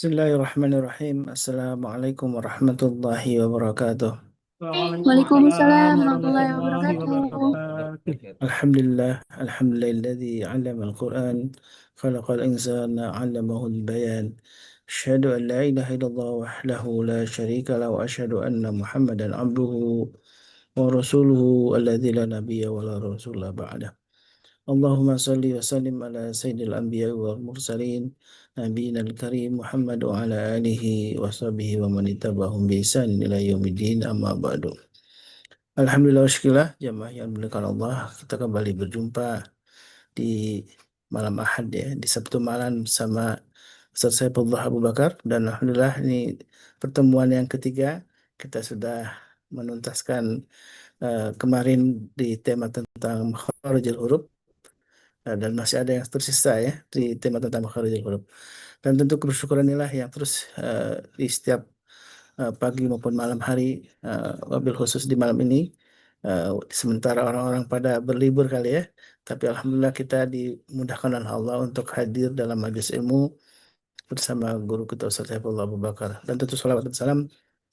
Bismillahirrahmanirrahim. Assalamualaikum warahmatullahi wabarakatuh. Waalaikumsalam warahmatullahi warahmatullahi wabarakatuh. wabarakatuh. Alhamdulillahilladzi 'allamal Qur'an, khalaqal insana 'allamahul bayan. Asyhadu an la ilaha illallah wahdahu la syarika lahu wa asyhadu anna Muhammadan 'abduhu wa rasuluhu alladzi la nabiyya wa la rasula ba'dah. Allahumma salli wa sallim ala sayyidil anbiya wal mursalin nabiyina al-karim Muhammad wa ala alihi wa sahbihi wa man ittaba'ahum bi ihsan ila yaumiddin amma ba'du. Alhamdulillah wa syukurillah jamaah yang dimuliakan Allah, kita kembali berjumpa di malam Ahad ya, di Sabtu malam bersama Ustaz Saifullah Abu Bakar, dan alhamdulillah ini pertemuan yang ketiga. Kita sudah menuntaskan kemarin di tema tentang makharijul huruf. Dan masih ada yang tersisa ya di tema tentang makharijul huruf. Dan tentu kebersyukuran inilah yang terus di setiap pagi maupun malam hari, wabil khusus di malam ini, sementara orang-orang pada berlibur kali ya, tapi alhamdulillah kita dimudahkan oleh Allah untuk hadir dalam majelis ilmu bersama guru kita Ustaz Saifullah Abu Bakar. Dan tentu salawat dan salam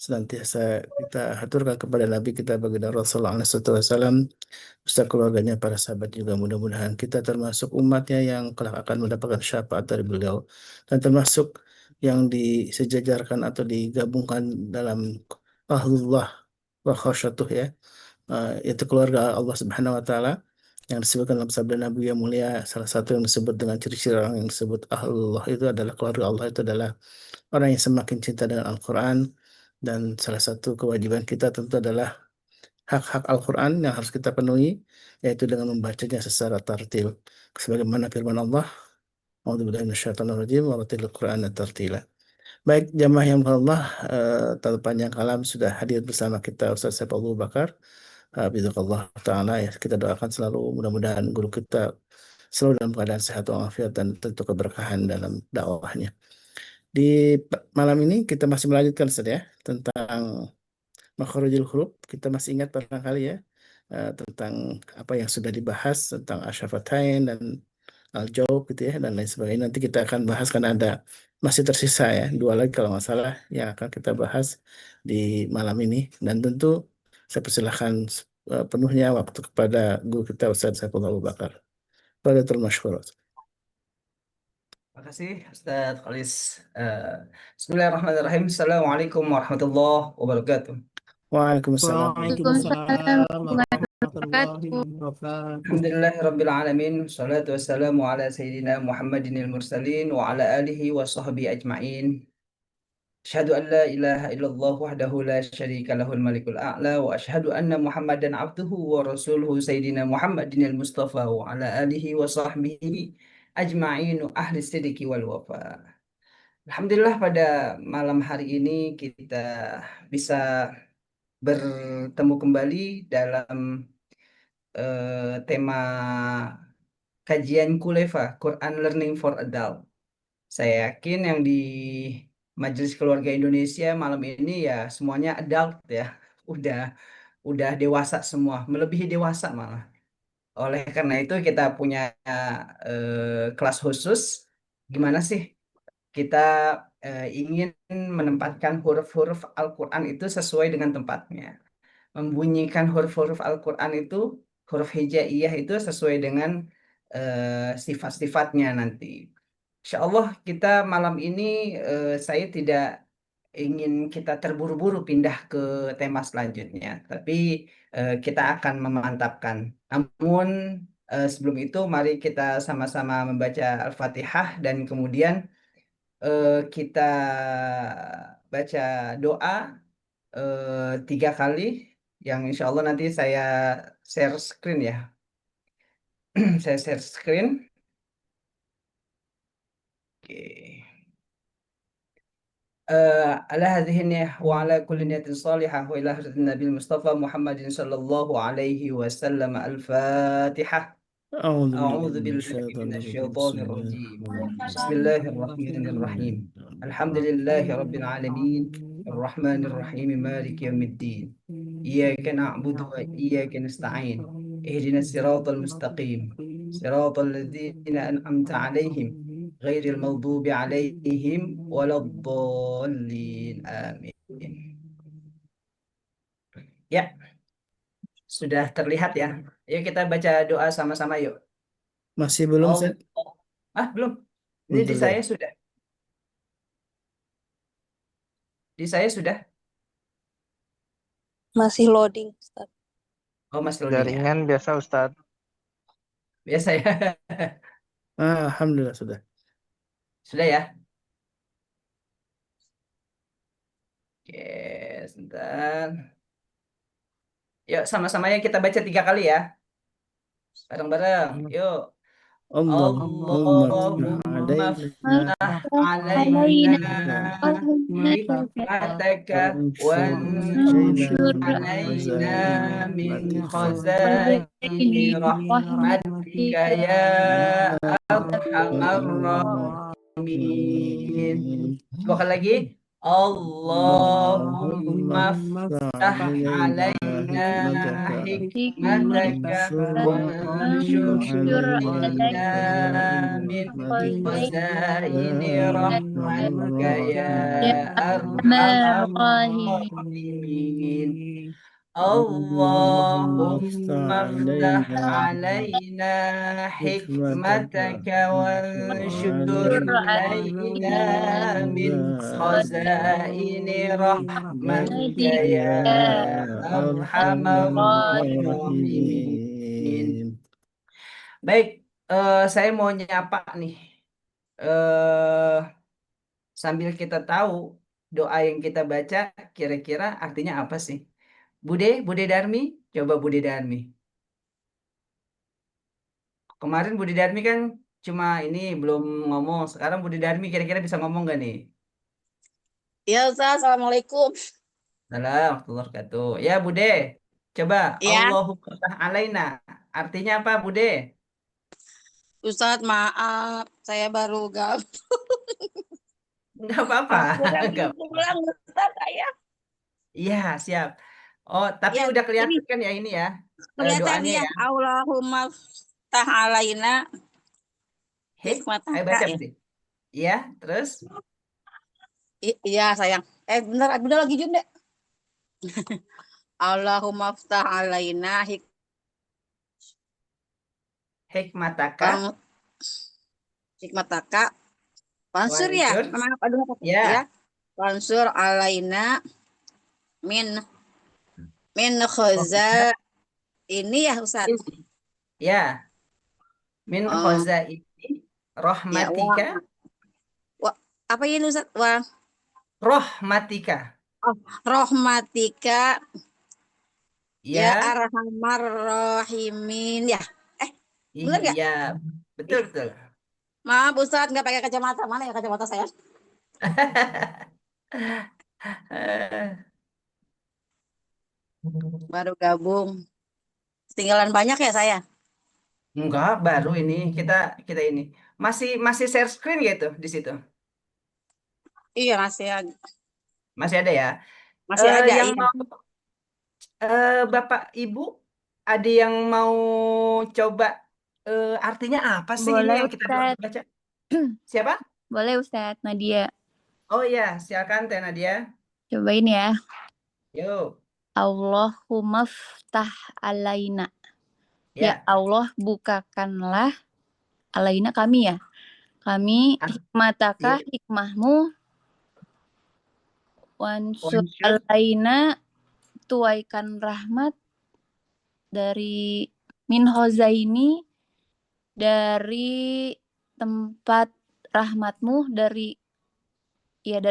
senantiasa kita haturkan kepada Nabi kita baginda Rasulullah SAW, beserta keluarganya, para sahabat juga. Mudah-mudahan kita termasuk umatnya yang kelak akan mendapatkan syafaat dari beliau, dan termasuk yang disejajarkan atau digabungkan dalam ahlullah wa khasyatuh ya, yaitu keluarga Allah Subhanahu wa taala, yang disebutkan dalam sabda Nabi yang mulia. Salah satu yang disebut dengan ciri-ciri orang yang disebut ahlullah itu adalah keluarga Allah, itu adalah orang yang semakin cinta dengan Al-Quran. Dan salah satu kewajiban kita tentu adalah hak-hak Al-Quran yang harus kita penuhi, yaitu dengan membacanya secara tartil. Sebagaimana firman Allah, A'udzubillahi minasyaitonirrajim, wa rattilil Qur'ana tartila. Baik, jamaah yang Allah, tanpa panjang kalam sudah hadir bersama kita Ustaz Saiful Abu Bakar. Bismillah Ta'ala ya, kita doakan selalu mudah-mudahan guru kita selalu dalam keadaan sehat walafiat dan tentu keberkahan dalam dakwahnya. Di malam ini kita masih melanjutkan Ustaz ya, tentang makharijul huruf. Kita masih ingat barangkali ya, tentang apa yang sudah dibahas tentang asyafatain dan al-jaub gitu ya, dan lain sebagainya. Nanti kita akan bahas karena ada masih tersisa ya, dua lagi kalau nggak salah yang akan kita bahas di malam ini. Dan tentu saya persilahkan penuhnya waktu kepada guru kita Ustaz Saifullah Abu Bakar. Fadlatul masykur. Terima kasih Ustaz Khalis. Eh, Bismillahirrahmanirrahim. Assalamualaikum warahmatullahi wabarakatuh. Waalaikumsalam. Waalaikumsalam Waalaikumsalam warahmatullahi warahmatullahi wabarakatuh. wabarakatuh. Alhamdulillahirabbil alamin. Wassalatu wassalamu ala sayyidina Muhammadinil mursalin wa ala alihi wa sahbihi ajmain. Asyhadu an la ilaha illallah wahdahu la syarika lahul malikul a'la wa asyhadu anna Muhammadan abduhu wa rasuluhu sayyidina Muhammadinil mustafa wa ala alihi wa sahbihi ajmain ahli sidiki wal wafa. Alhamdulillah pada malam hari ini kita bisa bertemu kembali dalam tema kajian Kuleva, Quran Learning for Adult. Saya yakin yang di Majelis Keluarga Indonesia malam ini ya semuanya adult ya, udah udah dewasa semua, melebihi dewasa malah. Oleh karena itu kita punya kelas khusus. Gimana sih kita ingin menempatkan huruf-huruf Al-Quran itu sesuai dengan tempatnya. Membunyikan huruf-huruf Al-Quran itu, huruf hijaiyah itu sesuai dengan sifat-sifatnya nanti. Insya Allah kita malam ini saya tidak ingin kita terburu-buru pindah ke tema selanjutnya, tapi kita akan memantapkan. Namun sebelum itu mari kita sama-sama membaca Al-Fatihah dan kemudian kita baca doa 3 kali yang insya Allah nanti saya share screen ya. Saya share screen. Oke. على هذه النية وعلى كل نية صالحة وإلى حضرة النبي المصطفى محمد صلى الله عليه وسلم. الفاتحة. أعوذ بالله أعوذ من بالله الشيطان من الرجيم. الشيطان بسم الله الرجيم. الرحمن بسم الله الرحمن الرحيم. الرحيم. الحمد لله رب العالمين الرحمن الرحيم مالك يوم الدين. إياك نعبد وإياك نستعين. اهدنا الصراط المستقيم صراط الذين أنعمت عليهم ghairil maghdubi alaihim waladdallin. Amin. Ya, sudah terlihat ya. Yuk kita baca doa sama-sama yuk. Masih belum, Oh, Ustaz? belum. Ini di Bentar saya deh. sudah. Di saya sudah. Masih loading, Ustaz. Oh, Mas loading ya. Jaringan biasa Ustadz. Biasa ya. Alhamdulillah sudah. Sudah ya. Oke, sebentar. Yuk sama-sama ya kita baca 3 kali ya. Bareng-bareng. Yuk. Allahumma ftah Allahumma alaina ftah علينا alaina رحمتك hikmataka wanshur alaina wanshur min alaina min khazainatika khazaini rahmatika ya arhamar rahimin. Dua kali lagi. Allahumma Allahumma ftah ftah alaina alaina hikmataka wanshur وانشر alaina min khazaini rahmatika ya arhamar rahimin. Allahumma ftah alaina hikmataka wanshur alaina min khazaini rahmatika ya arhamar rahimin. Baik, saya mau nyapa nih. Sambil kita tahu doa yang kita baca kira-kira artinya apa sih? Bude Darmi, coba Bude Darmi. Kemarin Bude Darmi kan cuma ini belum ngomong. Sekarang Bude Darmi kira-kira bisa ngomong gak nih? Ya Ustaz, Assalamualaikum. Salam warahmatullahi wabarakatuh. Ya Bude, coba Ya, Allahumma alaina. Artinya apa Bude? Ustaz maaf, saya baru gabung. Enggak apa-apa. Enggak. Pulang Ustaz saya. Iya, siap. Oh, tapi Ya, udah ini kelihatan kan ya ini ya kelihatan doanya ya. ya. Allahumma ftah alaina Hei, ayo hikmataka baca ya. berarti. Iya, terus Iya sayang. Bener lagi Jun deh. Allahumma ftah alaina hikmataka hikmataka. Pansur ya. wansur. Memang aduh apa Ya, ya. Pansur alaina min khaza ini ya Ustaz. ya. Min Oh, khazaini ya rahmatika. wah, apa ini Ustaz? Wah, Rahmatika. oh, rahmatika ya Ya, arhamar rahimin ya. Benar nggak? iya. Betul, Ih, betul. maaf Ustaz nggak pakai kacamata. Mana ya kacamata saya? Baru gabung. Tinggalan banyak ya saya. Enggak, baru ini kita kita ini. Masih share screen gitu di situ. Iya Masih ada ya. masih ada Yang iya. mau Bapak Ibu ada yang mau coba artinya apa sih ini Boleh yang kita Ustadz, baca? Siapa? boleh Ustadz Nadia. Oh ya, silakan Teh Nadia. Cobain ya. Yuk. Allahumma ftah alaina. Ya Ya. Allah, bukakanlah alaina kami ya. Kami Ah, hikmataka ya. hikmahmu wansur Wansur. alaina tuaikan rahmat dari min hozaini dari tempat rahmatmu dari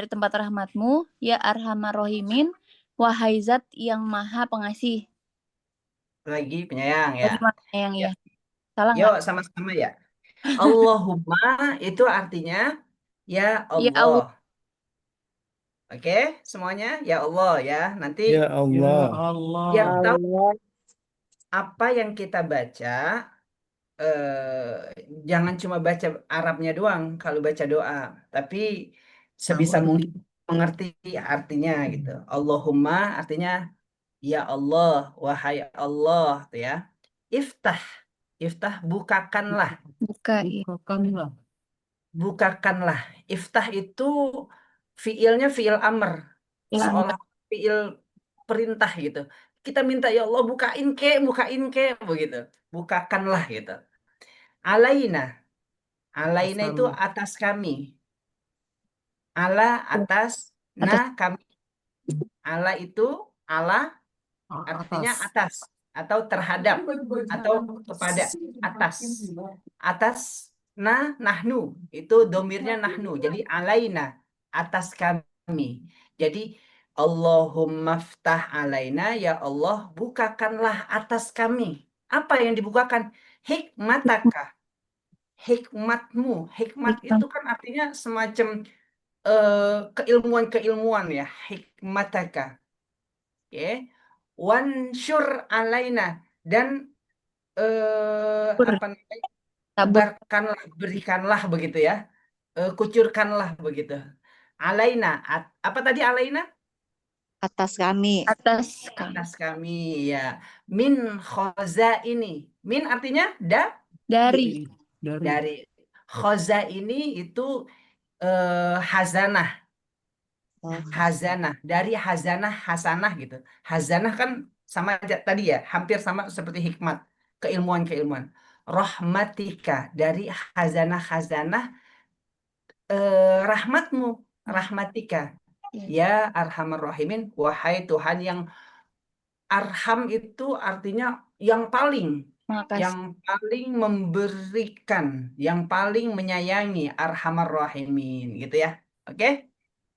tempat rahmatmu ya arhamar rahimin wahai zat yang maha pengasih. Lagi penyayang ya. Tadi mana yang Ya. ya? Salah Yuk nggak? sama-sama ya. Allahumma itu artinya ya Ya Allah. Allah. Oke, semuanya ya Allah ya. Nanti Ya Ya Allah. biar Allah. tahu Allah. apa yang kita baca, jangan cuma baca Arabnya doang kalau baca doa, tapi sebisa mungkin mengerti artinya gitu. Allahumma artinya ya Allah, wahai Allah, tuh ya. Iftah, iftah bukakanlah. Buka ya. Bukakanlah. bukakanlah. Iftah itu fiilnya fiil amr, seolah fiil perintah gitu. Kita minta ya Allah bukain ke begitu. Bukakanlah gitu. Alaina, alaina itu atas kami. Ala atas, nah kami. Ala itu ala artinya atas atau terhadap atau kepada atas. Atas nahnu itu domirnya nahnu. Jadi alaina atas kami. Jadi Allahumma ftah alaina, ya Allah bukakanlah atas kami. Apa yang dibukakan? Hikmataka. Hikmatmu. Hikmat itu kan artinya semacam keilmuan-keilmuan ya. Hikmataka. Oke. Wansur alaina, dan apa namanya? Tebarkanlah, berikanlah begitu ya. Kucurkanlah begitu. Alaina, apa tadi alaina? Atas kami. Atas Atas kami ya. Min khoza ini. Min artinya dari dari. Khoza ini itu hazanah. Hazanah, dari hazanah hasanah gitu. Hazanah kan sama aja tadi ya, hampir sama seperti hikmat, keilmuan-keilmuan. Rahmatika, dari hazanah rahmatmu, rahmatika. Ya Arhamar Rahimin, wahai Tuhan yang arham itu artinya yang paling memberikan, yang paling menyayangi, Arhamar Rahimin gitu ya. Oke?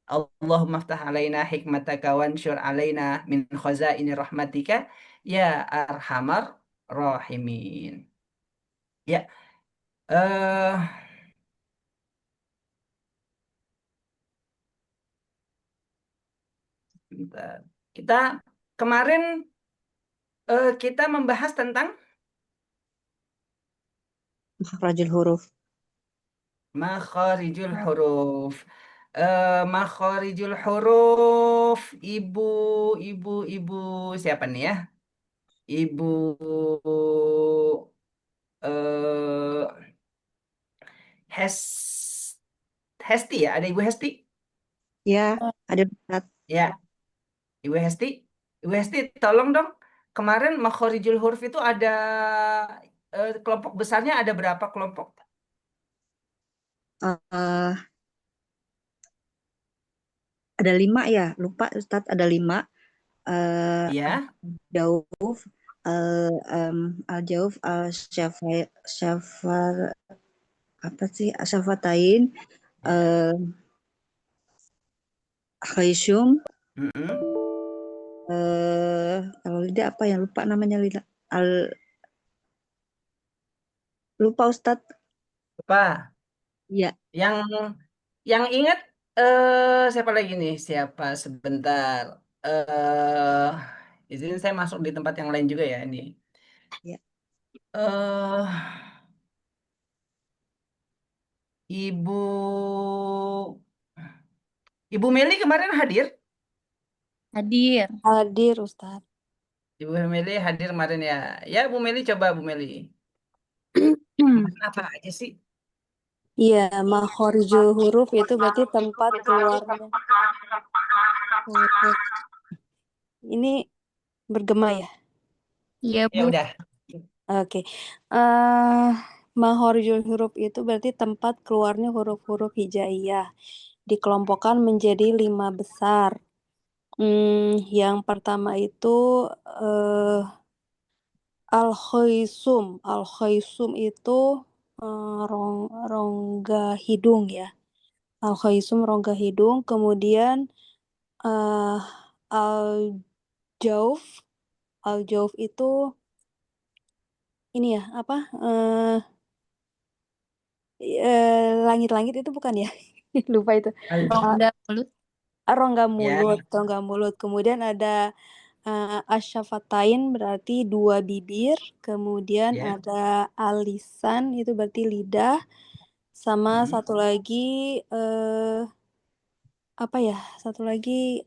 Allahumma ftah alaina hikmataka wansyur alaina min khazaini rahmatika ya arhamar rahimin. Ya, eh bentar. Kita kemarin kita membahas tentang Makhrajul huruf. makharijul huruf. Makharijul huruf, ibu siapa nih ya? Ibu eh Hesti ya, ada Ibu Hesti? Ya, ada Ustaz. Ya, Ibu Hesti. Ibu Hesti, tolong dong. Kemarin makhorijul huruf itu ada kelompok besarnya ada berapa kelompok? Eh, ada 5 ya, lupa Ustaz, ada 5. Ya. Jauf, al-jauf, syafar, apa sih? Syafatain, khaysyum, Mm-mm. kalau lidah apa yang lupa namanya lidah? Lupa Ustaz. Lupa. Iya. Yang ingat siapa lagi nih? Siapa sebentar. Izin saya masuk di tempat yang lain juga ya ini. Ya. eh Ibu Meli kemarin hadir? hadir. Hadir Ustaz. Ibu Meli hadir kemarin ya. Ya, Bu Meli, coba Bu Meli. Apa aja sih? Iya, makhorijul huruf itu berarti tempat keluarnya huruf. Ini bergema ya? Iya, Ya Bu. udah. Oke. Eh Makhorijul huruf itu berarti tempat keluarnya huruf-huruf hijaiyah. Dikelompokkan menjadi 5 besar. Yang pertama itu eh al-khaisum. Al-khaisum itu rongga hidung ya. Al-khaisum rongga hidung. Kemudian eh al-jauf. Al-jauf itu ini ya, apa? Langit-langit itu bukan ya? Lupa itu. Rongga mulut. Rongga Ya. mulut, rongga mulut. Kemudian ada asyafatain berarti 2 bibir. Kemudian Ya. ada alisan itu berarti lidah. Sama satu lagi apa ya? Satu lagi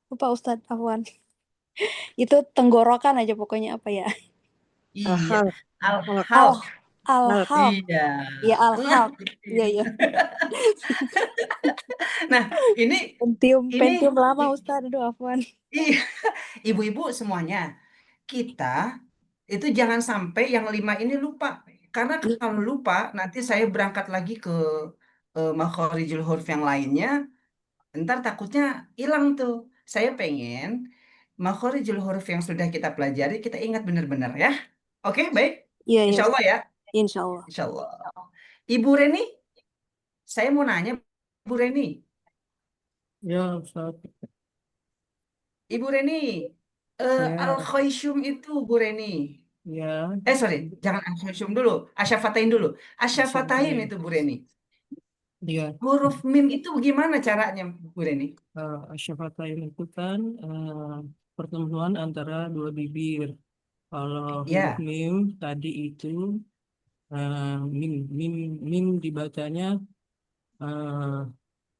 lupa Ustadz Afwan. Itu tenggorokan aja pokoknya apa ya? Iya. Al-hal. Al-hal. Al-Halq. Iya. Ya, Nah, Al-Halq. Iya, iya. nah ini Pentium lama i- Ustaz. Aduh, afwan. iya, ibu-ibu semuanya, kita itu jangan sampai yang 5 ini lupa. Karena kalau lupa, nanti saya berangkat lagi ke makhorijul huruf yang lainnya, ntar takutnya hilang tuh. Saya pengen makhorijul huruf yang sudah kita pelajari, kita ingat benar-benar ya. Oke, baik. Iya, iya, Insya Allah Ustaz. ya. Insya Allah. Insya Allah. Ibu Reni, saya mau nanya, Bu Reni. Ya, Ustaz. Ibu Reni, Ya, Al-Khayshum itu Bu Reni. ya. Sorry, jangan Al-Khayshum dulu. Asyafatain dulu. Asyafatain Asyafatain. itu Bu Reni. Ya, Huruf mim itu gimana caranya, Bu Reni? asyafatain itu kan pertemuan antara dua bibir. Kalau huruf Ya, mim tadi itu mim, mim, mim dibacanya eh,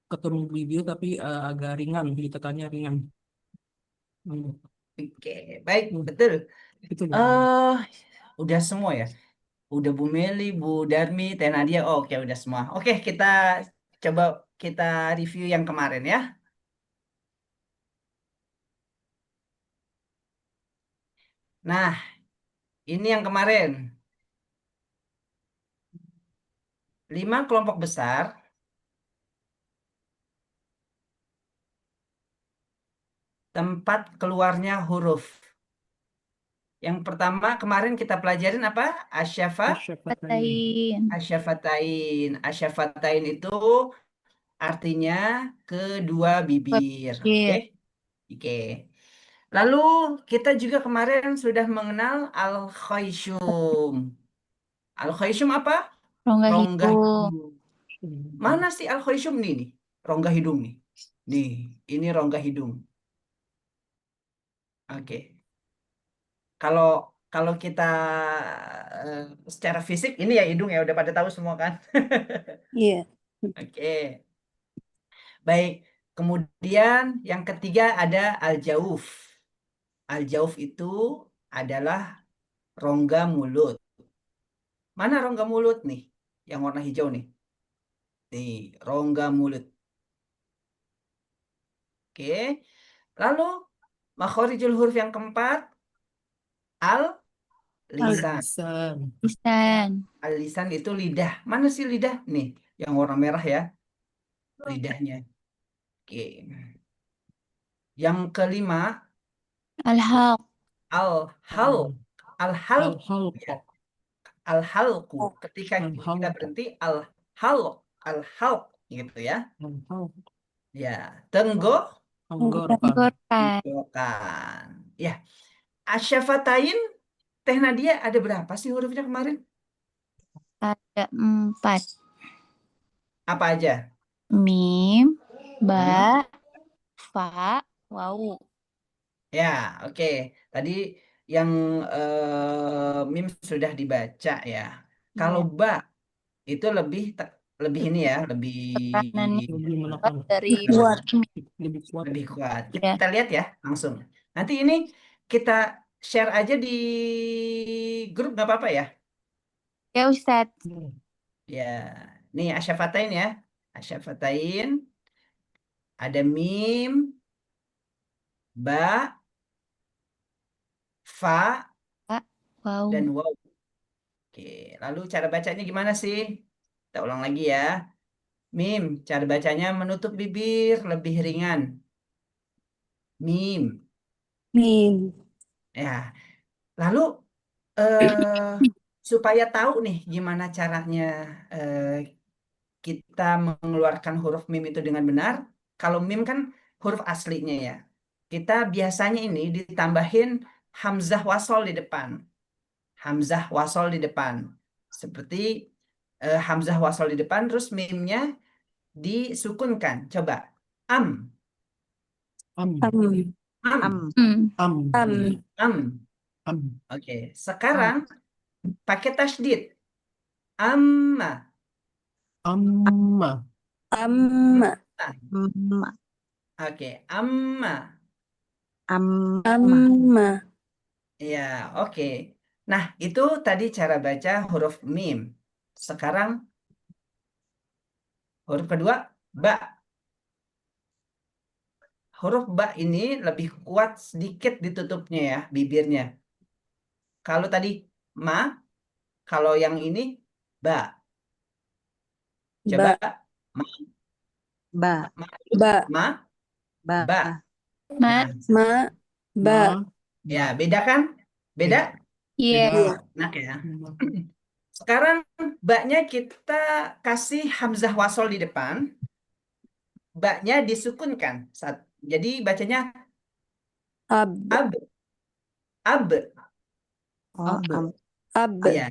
ketemu bibir tapi agak ringan, ditekannya ringan. Hmm. oke, baik, Hmm. betul. Itu loh. eh Udah semua ya? Udah Bu Meli, Bu Darmi, Teh Nadia. Oh, oke, udah semua. Oke, kita coba kita review yang kemarin ya. Nah, ini yang kemarin. 5 kelompok besar, tempat keluarnya huruf. Yang pertama kemarin kita pelajarin apa? Asyafatain. Fatain. Asyafatain. Asyafatain itu artinya kedua bibir. Oke? Bibir. Oke. Lalu kita juga kemarin sudah mengenal al-khayshum. Al-khayshum apa? Rongga Rongga hidung. hidung. Mana sih al-khayshum nih? Rongga hidung nih. Nih, ini rongga hidung. Oke. Kalau kalau kita eh, secara fisik ini ya hidung ya udah pada tahu semua kan. Iya. Oke, baik. Kemudian yang ketiga ada al-jauf. Al-jauf itu adalah rongga mulut. Mana rongga mulut nih? Yang warna hijau nih. Nih, rongga mulut. Oke. Lalu makhorijul huruf yang keempat al-lisan. Lisan. Lisan. Al-lisan itu lidah. Mana sih lidah? Nih, yang warna merah ya, lidahnya. Oke. Yang kelima, Al-Haq. al-hal. Al-hal. Al-halq. Ya, al-halku. Ketika kita Al-halq. berhenti, al-hal. Al-hal. Gitu ya. Al-halq. Ya. Tenggorokan. Tenggorokan. Tenggorokan. Ya. Asyafatain, Teh Nadia ada berapa sih hurufnya kemarin? Ada 4. Apa aja? Mim, Hmm? ba, fa, wau. Ya, oke. Tadi yang mim sudah dibaca ya. Kalau Ya. ba itu lebih ini ya, lebih Tekanannya Lebih kuat menekan. dari Kuat. Lebih kuat. lebih kuat. ya. Kita lihat ya langsung. Nanti ini kita share aja di grup nggak apa-apa ya? Ya Ustadz. Ya, nih asyafatain ya. Asyafatain ada mim, ba, fa, Pak, wau. dan waw. Oke, lalu cara bacanya gimana sih? Kita ulang lagi ya. Mim, cara bacanya menutup bibir lebih ringan. Mim. Mim. Ya, lalu eh supaya tahu nih gimana caranya eh, kita mengeluarkan huruf mim itu dengan benar. Kalau mim kan huruf aslinya ya. Kita biasanya ini ditambahin hamzah wasol di depan. Hamzah wasol di depan. Seperti hamzah wasol di depan terus mimnya disukunkan. Coba. Am. Am. Am. Am. Hmm. Am. Am. Am. Am. Oke, sekarang pakai tasydid. Amma. Amma. Amma. Nah, oke, amma. Amma. Ya, oke. Nah, itu tadi cara baca huruf mim. Sekarang huruf kedua, ba. Huruf ba ini lebih kuat sedikit ditutupnya ya, bibirnya. Kalau tadi ma, kalau yang ini ba. Coba Ba. ma, Ba. ma, Ba. ma, Ba. ba. Ma. Nah, Ma. Ba. ya beda kan? Beda? Iya. Iya. Enak ya. Sekarang baknya kita kasih hamzah wasol di depan. Baknya disukunkan. Jadi bacanya Ab. ab, ab. Oh, Ab. Iya.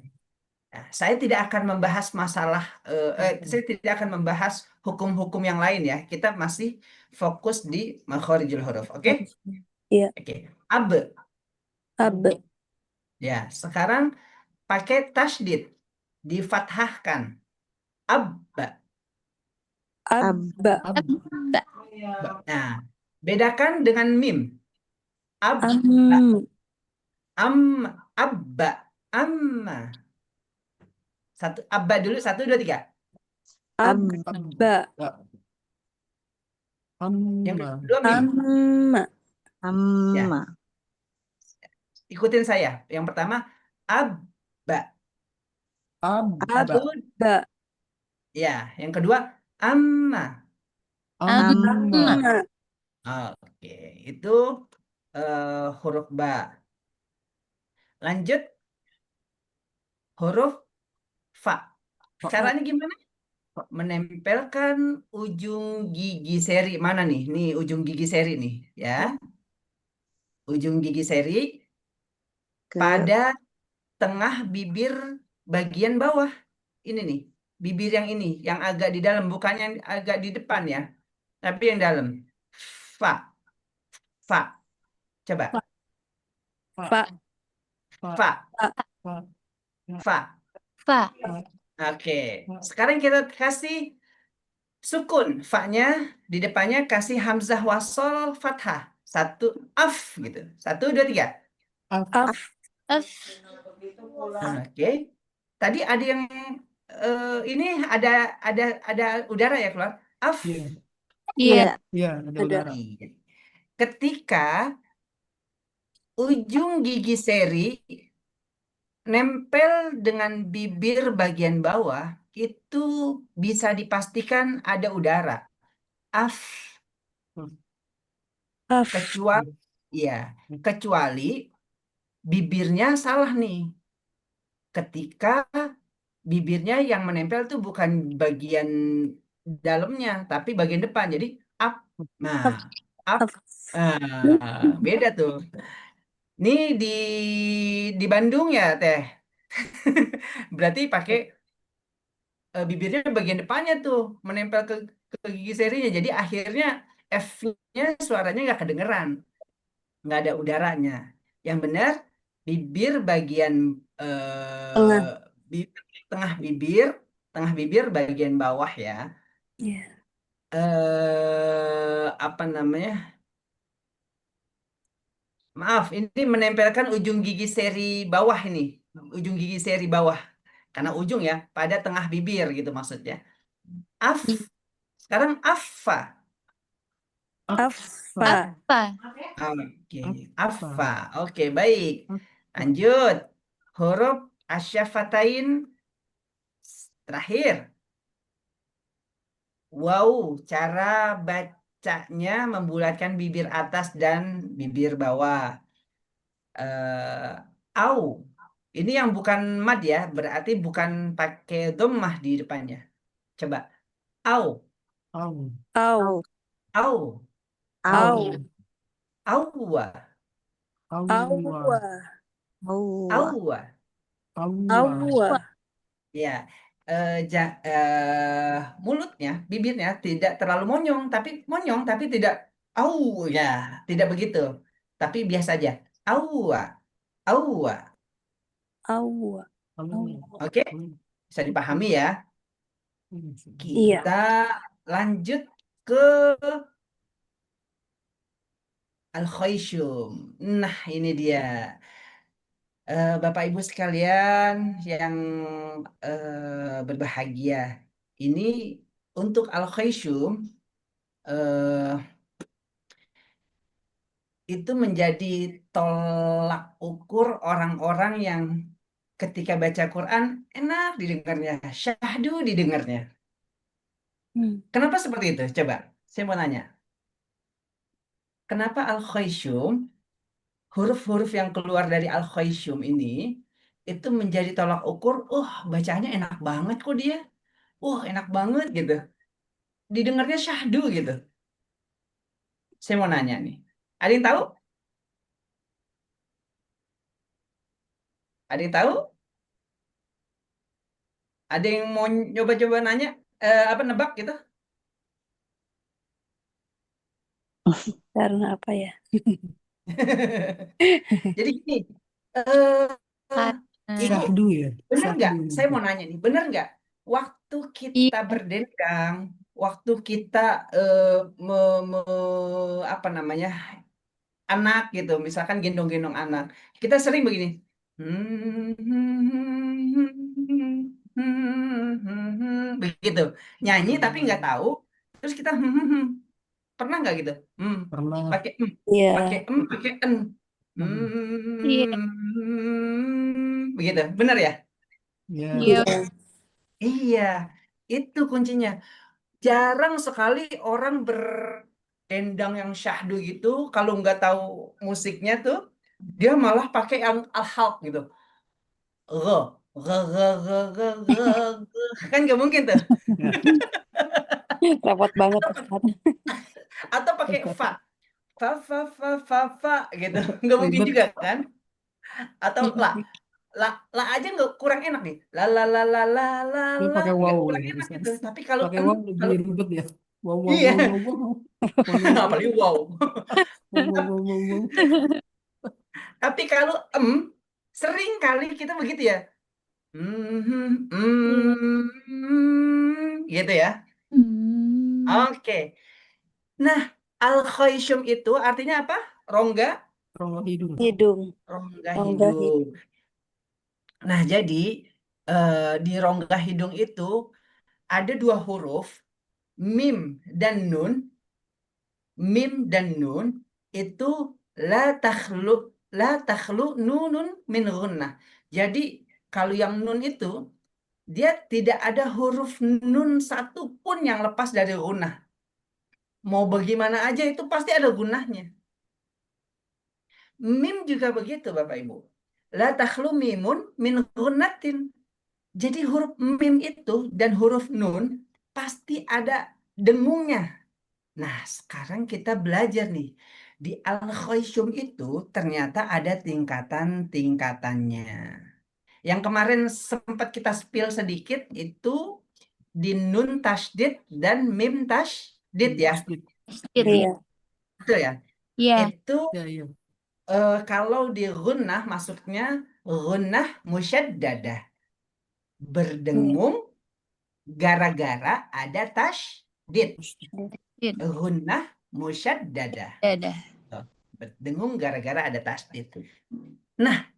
Nah, saya tidak akan membahas masalah, saya tidak akan membahas hukum-hukum yang lain ya. Kita masih fokus di makhorijul huruf. Oke? Iya. Oke. Ab. Ab. Ya, sekarang pakai tasydid. Difathahkan. Abba. Abba. Ba. Nah, bedakan dengan mim. Ab, Am. am, abba, amma. Abba dulu, 1, 2, 3. Abba. Yang kedua mim. Amma. Amma. Ikutin saya. Yang pertama, abba. Satu, Abba. ya. Yang kedua, amma. Amma. Oke, itu huruf ba. Lanjut, huruf fa. Caranya gimana? Menempelkan ujung gigi seri. Mana nih? Nih, ujung gigi seri nih. Ya. Ujung gigi seri Ke pada tengah bibir bagian bawah. Ini nih, bibir yang ini, yang agak di dalam, bukannya yang agak di depan ya, tapi yang dalam. Fa, fa. Coba, Fa. fa, fa. Fa. Oke, sekarang kita kasih sukun. Fa-nya di depannya kasih hamzah wasol fathah. Satu, af gitu. 1, 2, 3. Af. F. Oke. Tadi ada yang ini ada udara ya keluar. Af. Iya. Iya. Ada. Iya. Ketika ujung gigi seri nempel dengan bibir bagian bawah, itu bisa dipastikan ada udara. Af. Af. Kecuali, ya, kecuali bibirnya salah nih. Ketika bibirnya yang menempel tuh bukan bagian dalamnya, tapi bagian depan. Jadi up. Nah, up. Af. Beda tuh. Ini di Bandung ya, Teh. Berarti pakai bibirnya bagian depannya tuh menempel ke gigi serinya. Jadi akhirnya F-nya suaranya nggak kedengeran, nggak ada udaranya. Yang benar bibir bagian Tengah. tengah bibir, tengah bibir bagian bawah ya. Iya. Apa namanya? Maaf, ini menempelkan ujung gigi seri bawah ini, ujung gigi seri bawah. Karena ujung ya, pada tengah bibir gitu maksudnya. Af, sekarang afa. Afa. Fa. Oke, afa. Oke, baik. Lanjut. Huruf asyafatain terakhir. Wow, cara bacanya membulatkan bibir atas dan bibir bawah. Au. Ini yang bukan mad ya, berarti bukan pakai dhammah di depannya. Coba. Au, Au. au, Au. Au. auwa, Awa. Au. auwa. Awa. Ya, mulutnya, bibirnya tidak terlalu monyong, tapi tidak au ya, tidak begitu. Tapi biasa aja. Auwa, auwa. Awa. Oke, bisa dipahami ya. Iya. Kita lanjut ke al-khayshum. Nah, ini dia. Bapak Ibu sekalian yang berbahagia, ini untuk al-khasyum itu menjadi tolak ukur orang-orang yang ketika baca Quran enak didengarnya, syahdu didengarnya. Kenapa seperti itu? Coba, saya mau nanya. Kenapa al-khasyum, huruf-huruf yang keluar dari al-khasyum ini, itu menjadi tolak ukur, bacanya enak banget kok dia. Enak banget gitu. Didengarnya syahdu gitu. Saya mau nanya nih. Ada yang tahu? Ada yang tahu? Ada yang mau coba-coba nanya? Nebak gitu? Karena apa ya? Jadi gini, eh, Ibu, Syahdu ya. bener nggak? Syahdu. Saya mau nanya nih, bener nggak? Waktu kita Iya. berdendang, waktu kita eh, me- me- apa namanya anak gitu, misalkan gendong-gendong anak, kita sering begini, begitu, nyanyi tapi nggak tahu, terus kita pernah nggak gitu? Pernah. Pakai Iya. pakai en, Iya. begitu, bener ya? Ya. Iya. Iya, itu kuncinya. Jarang sekali orang berdendang yang syahdu gitu, kalau nggak tahu musiknya tuh, dia malah pakai yang al-halq gitu. Re, re. Kan nggak mungkin tuh. Repot banget Ustaz. Atau pakai fa, fa gitu. Nggak mungkin juga kan? Atau la aja nggak kurang enak nih. Dia La, pakai nggak wow kurang ya. enak Bisa. gitu. Tapi kalau Pakai wow lebih kalau ribet ya. Wow, wow, iya, wow, wow, wow. Wow, wow, wow. apalagi wow. Wow, wow, wow, wow, wow. Tapi kalau sering kali kita begitu ya. Gitu ya. Oke. Nah, al-khaysyum itu artinya apa? Rongga, Rongga hidung. Hidung. rongga Rongga hidung. Nah, jadi di rongga hidung itu ada dua huruf, mim dan nun. Mim dan nun itu la takhlu nunun min gunnah. Jadi kalau yang nun itu dia tidak ada huruf nun satu pun yang lepas dari gunnah. Mau bagaimana aja itu pasti ada gunnahnya. Mim juga begitu Bapak Ibu. La takhlu mimun min gunnatin. Jadi huruf mim itu dan huruf nun pasti ada dengungnya. Nah, sekarang kita belajar nih. Di Al-Khaysum itu ternyata ada tingkatan-tingkatannya. Yang kemarin sempat kita spill sedikit itu di nun tasydid dan mim tasydid ya. Iya. Betul ya? Iya. Itu Ya, iya. kalau di gunnah masuknya gunnah musyaddadah. Berdengung gara-gara ada tasydid. Iya. Gunnah musyaddadah. Dadah. Berdengung gara-gara ada tasdid. Nah,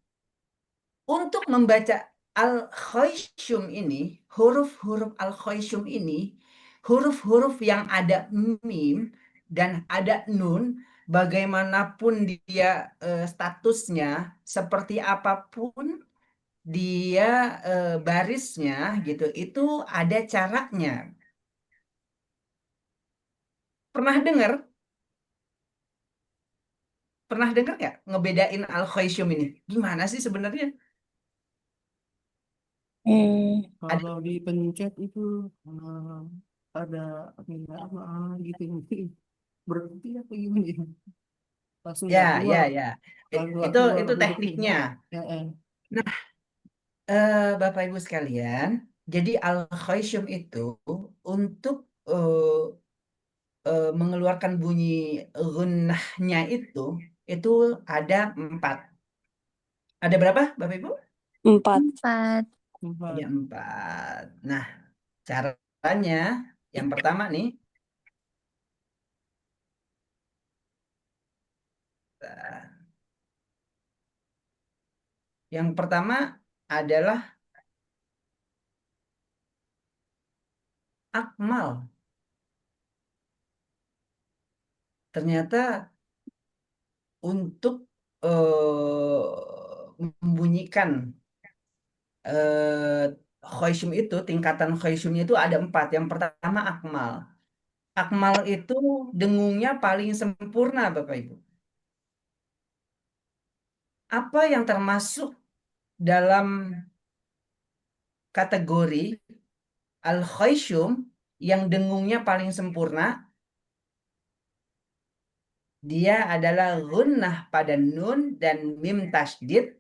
untuk membaca al-khaysyum ini, huruf-huruf al-khaysyum ini, huruf-huruf yang ada mim dan ada nun, bagaimanapun dia statusnya, seperti apapun dia barisnya gitu, itu ada caranya. Pernah dengar? Pernah dengar nggak ngebedain al-khaysyum ini? Gimana sih sebenarnya? Ada Kalau dipencet itu ada apa gitu. Berhenti apa gimana ya? Langsung ya, nggak ya, keluar. ya. Langsung nggak Itu keluar itu hurufnya. tekniknya. Ya, Nah, Bapak Ibu sekalian, jadi al-khaysyum itu untuk mengeluarkan bunyi gunnahnya itu ada 4. Ada berapa, Bapak Ibu? 4. 4. Ada empat. 4. Nah, caranya yang pertama nih, Yang pertama adalah akmal. Ternyata untuk membunyikan khoisyum itu, tingkatan khoisyumnya itu ada 4. Yang pertama akmal. Akmal itu dengungnya paling sempurna, Bapak Ibu. Apa yang termasuk dalam kategori al-khoisyum yang dengungnya paling sempurna? Dia adalah gunnah pada nun dan mim tasydid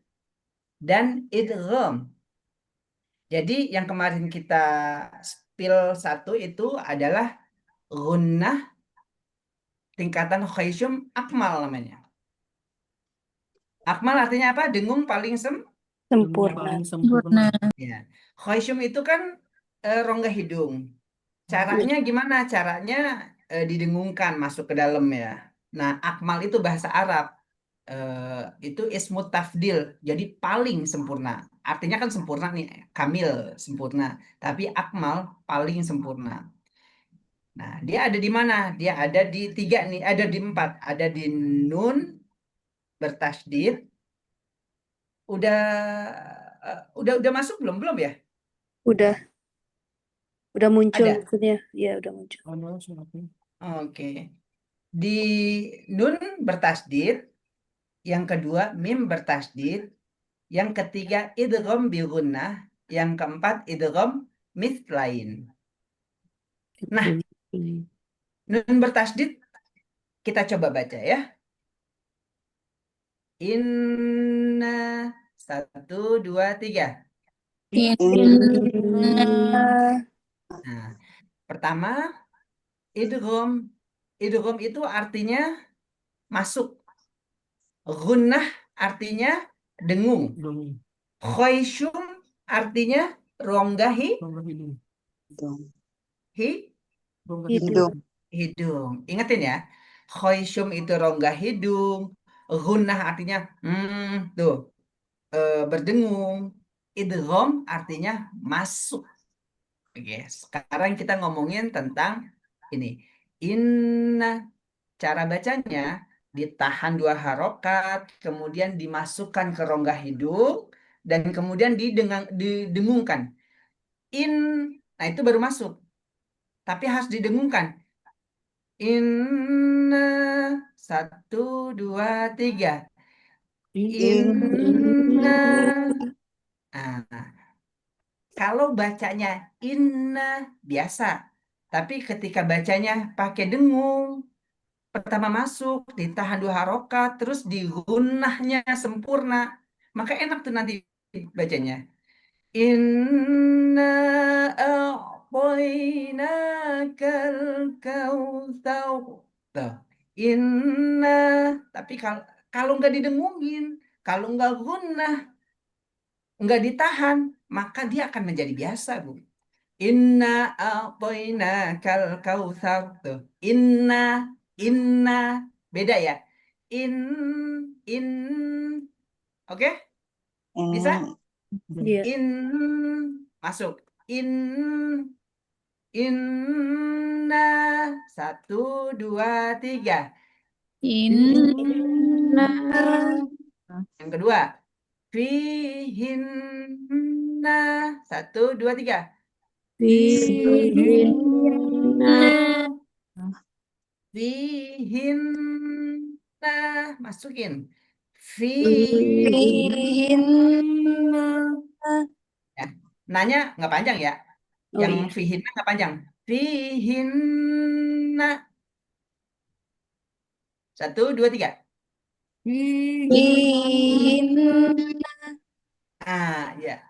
dan idgham. Jadi yang kemarin kita spill 1 itu adalah gunnah tingkatan khoisyum akmal namanya. Akmal artinya apa? Dengung paling Sempurna. Sempurna. ya. Khoisyum itu kan rongga hidung. Caranya gimana? Caranya didengungkan masuk ke dalam ya. Nah, akmal itu bahasa Arab. Itu ismu tafdil, jadi paling sempurna. Artinya kan sempurna nih, kamil, sempurna. Tapi akmal paling sempurna. Nah, dia ada di mana? Dia ada di 3 nih, ada di 4. Ada di nun bertasydid. Udah udah masuk belum? Belum ya? Udah muncul Ada. maksudnya. Iya, udah muncul. Oke. Di nun bertasydid, yang kedua mim bertasydid, yang ketiga idgham bi gunnah, yang keempat idgham mithlain. Nah, nun bertasydid kita coba baca ya. Inna 1 2 3. Nah, pertama idgham. Idgham itu artinya masuk. Gunnah artinya dengung. Khoisyum artinya rongga Hidung. hidung. Ingetin ya. Khoisyum itu rongga hidung. Gunnah artinya tuh berdengung. Idgham artinya masuk. Oke, sekarang kita ngomongin tentang ini. Inna, cara bacanya ditahan 2 harokat, kemudian dimasukkan ke rongga hidung, dan kemudian didengungkan. In, nah itu baru masuk. Tapi harus didengungkan. Inna 1 2 3. Inna. Nah, kalau bacanya inna biasa, tapi ketika bacanya pakai dengung, pertama masuk, ditahan 2 harokat, terus digunnahnya sempurna, maka enak tuh nanti bacanya. Inna a'tainakal kautsar. Tuh. Inna, tapi kalau nggak didengungin, kalau nggak gunnah, nggak ditahan, maka dia akan menjadi biasa, Bu. Inna a'tainakal kautsar. Tuh. Inna beda ya. In oke? Bisa? Iya. In masuk. Inna 1 2 3. Inna. Yang kedua. Fihinna 1 2 3. Fihinna. Fihinna masukin. Fihinna. Ya. Nanya nggak panjang ya. Yang fihinna nggak panjang. Fihinna 1 2 3. Ah, ya.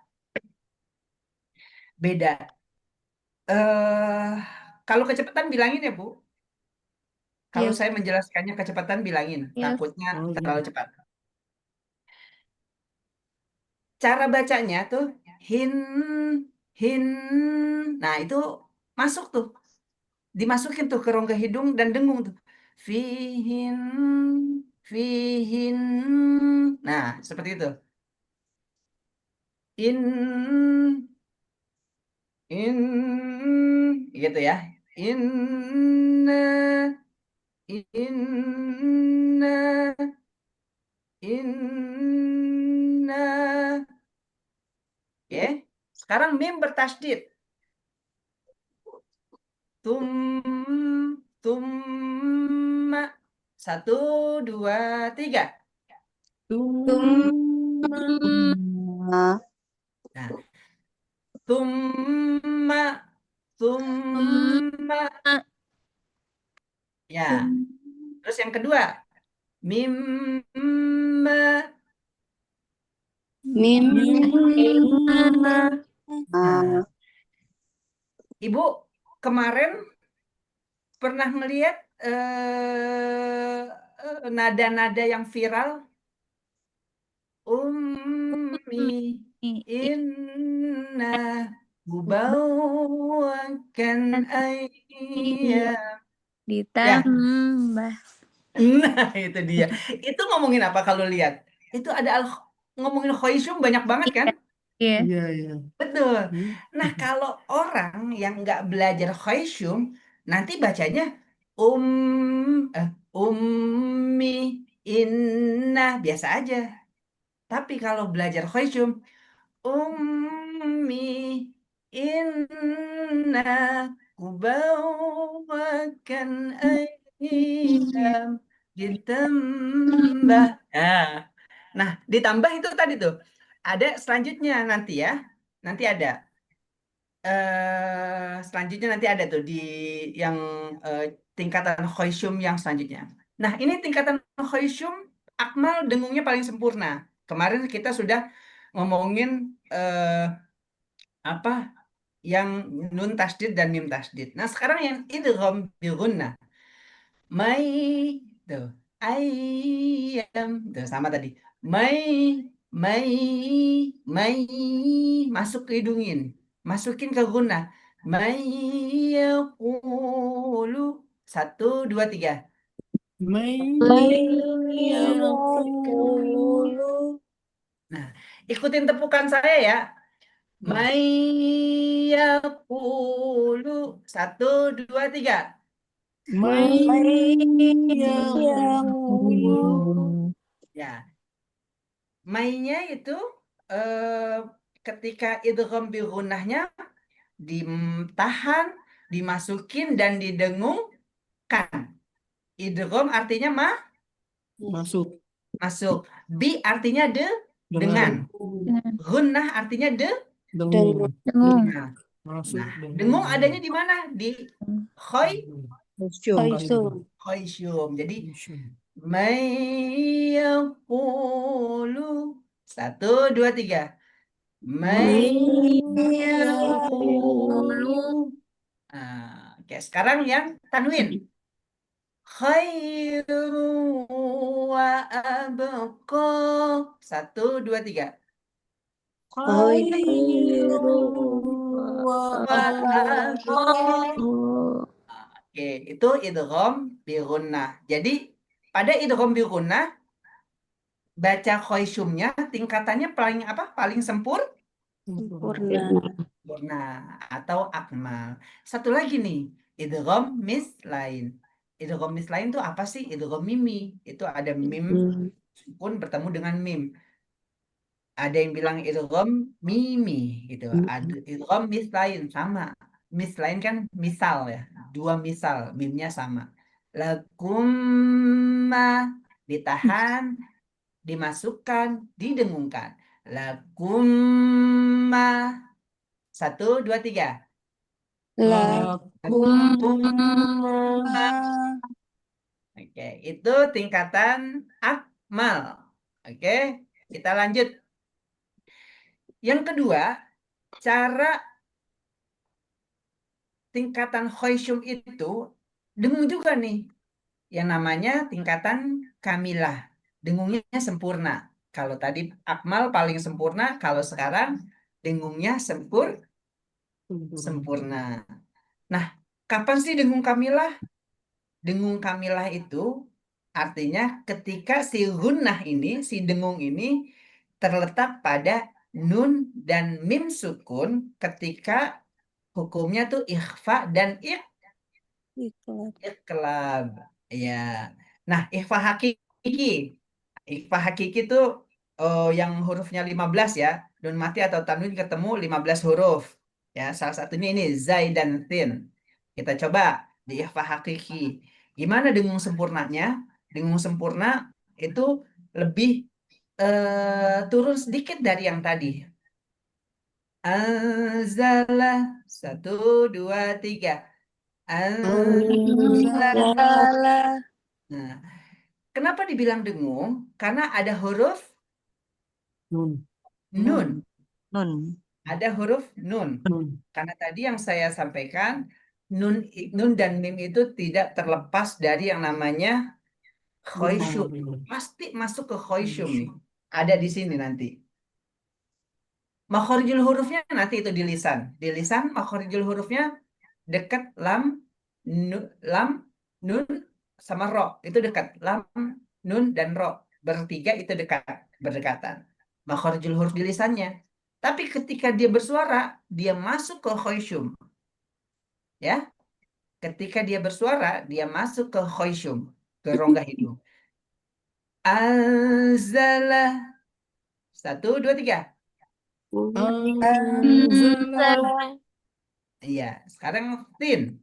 Beda. Kalau kecepatan bilangin ya, Bu. Kalau Iya. saya menjelaskannya kecepatan bilangin. Iya. Takutnya terlalu cepat. Cara bacanya tuh hin. Nah, itu masuk tuh. Dimasukin tuh ke rongga hidung dan dengung tuh. Fihin. Nah, seperti itu. in, gitu ya. Inna, inna, inna. Oke, sekarang mim bertasydid. Tumma. 1, 2, 3. Tumma. Nah, tumma, tumma. Ya, terus yang kedua, mimma. Mimma. Nah, Ibu kemarin pernah melihat nada-nada yang viral? Ummi, inna, mubawakan ayam. Ditambah. Nah, itu dia. Itu ngomongin apa kalau lihat? Itu ada ngomongin khoisyum banyak banget kan? Iya. Iya, iya. Betul. Nah, kalau orang yang nggak belajar khoisyum, nanti bacanya ummi, inna, biasa aja. Tapi kalau belajar khoisyum, ummi, inna, kubawakan ayam, ditambah. Nah, ditambah itu tadi tuh. Ada selanjutnya nanti ya. Nanti ada. Selanjutnya nanti ada tuh di yang tingkatan khoisyum yang selanjutnya. Nah, ini tingkatan khoisyum akmal dengungnya paling sempurna. Kemarin kita sudah ngomongin apa yang nun tasdid dan mim tasdid. Nah, sekarang yang idgham bi gunnah. Mai tuh ayam tuh sama tadi. Mai mai mai masuk ke hidungin. Masukin ke gunnah. Mai yaqulu 1, 2, 3. Nah, ikutin tepukan saya ya. Mai yaqulu 1, 2, 3. Ya, mainnya itu ketika idgham bi gunnahnya ditahan, dimasukin dan didengungkan. Idgham artinya Masuk. masuk. Bi artinya dengan. Gunnah artinya Dengung. Dengung. Nah, Masuk. dengung adanya di mana? Di Khoisyum. khoisyum. Jadi may yaqulu 1, 2, 3. May yaqulu. Oke, sekarang yang tanwin. Khairu wa abqa. 1, 2, 3. Khairu Wa abqa. Oke, itu idgham bi gunnah. Jadi pada idgham bi gunnah baca khoisyumnya tingkatannya paling apa? Paling sempurna atau akmal. Satu lagi nih, idgham mislain. Idgham mislain itu apa sih? Idgham mimi. Itu ada mim pun bertemu dengan mim. Ada yang bilang idgham mimi gitu. Ada idgham mislain sama. Mislain kan misal ya. Dua misal, mimnya sama. Lakumma ditahan, dimasukkan, didengungkan. Lakumma 1, 2, 3. Oke, itu tingkatan akmal. Oke, kita lanjut. Yang kedua, cara tingkatan khoisyum itu dengung juga nih. Yang namanya tingkatan kamilah. Dengungnya sempurna. Kalau tadi akmal paling sempurna, kalau sekarang dengungnya sempurna. Nah, kapan sih dengung kamilah? Dengung kamilah itu artinya ketika si gunnah ini, si dengung ini terletak pada nun dan mim sukun ketika hukumnya tuh ikhfa dan Ikhlas. iqlab. Ya. Nah, ikhfa hakiki. Ikhfa hakiki tuh yang hurufnya 15 ya. Nun mati atau tanwin ketemu 15 huruf. Ya, salah satunya ini zai dan tin. Kita coba di ikhfa hakiki. Gimana dengung sempurnanya? Dengung sempurna itu lebih turun sedikit dari yang tadi. Anzalah. Satu, dua, tiga. Anzalah. Salah. Nah, kenapa dibilang dengung? Karena ada huruf Nun. nun. Nun. Ada huruf nun. Karena tadi yang saya sampaikan, nun dan mim itu tidak terlepas dari yang namanya khoisyum. Pasti masuk ke khoisyum nih. Ada di sini nanti. Makhorijul hurufnya nanti itu di lisan. Di lisan makhorijul hurufnya dekat lam, nun, sama ro. Itu dekat. Lam, nun, dan ro. Bertiga itu dekat, berdekatan. Makhorijul huruf di lisannya. Tapi ketika dia bersuara, dia masuk ke khoisyum. Ya, ketika dia bersuara, dia masuk ke khoisyum, ke rongga hidung. Anzalah. Satu, dua, tiga. Salah. Iya, sekarang tin.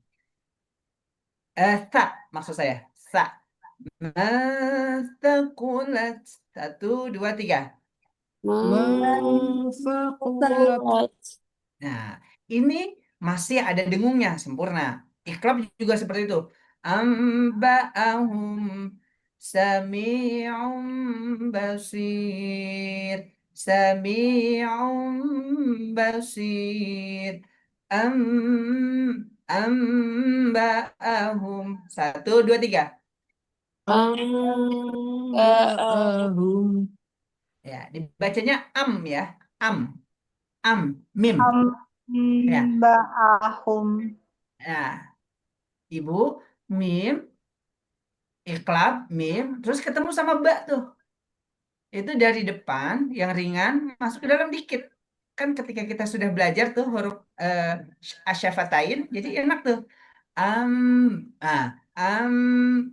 Sa, maksud saya. Sa. Mastakulat. Satu, dua, tiga. Salat. Nah, ini masih ada dengungnya, sempurna. Iqlab juga seperti itu. Amba'ahum sami'um basir. Sami'um basir. Amba'ahum. Satu, dua, tiga. Amba'ahum. Ya, dibacanya ya. Am, mim. Ya. Amba'ahum. Nah, Ibu, mim, iklab, mim, terus ketemu sama ba tuh. Itu dari depan yang ringan masuk ke dalam dikit. Kan ketika kita sudah belajar tuh huruf asyafatain, jadi enak tuh. Am, ah, am,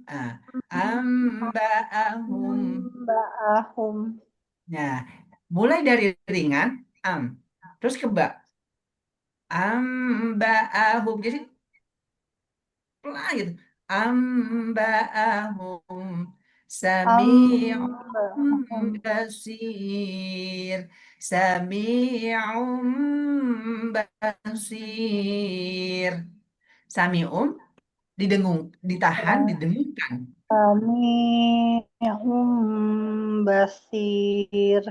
ah, amba'ahum. Amba'ahum. Nah, mulai dari ringan, terus ke ba. Amba'ahum. Jadi pelan gitu. Amba'ahum sami'un Amba'ahum. basir. Sami'un basir. Sami'un ditahan, didengungkan. Sami'hum basir.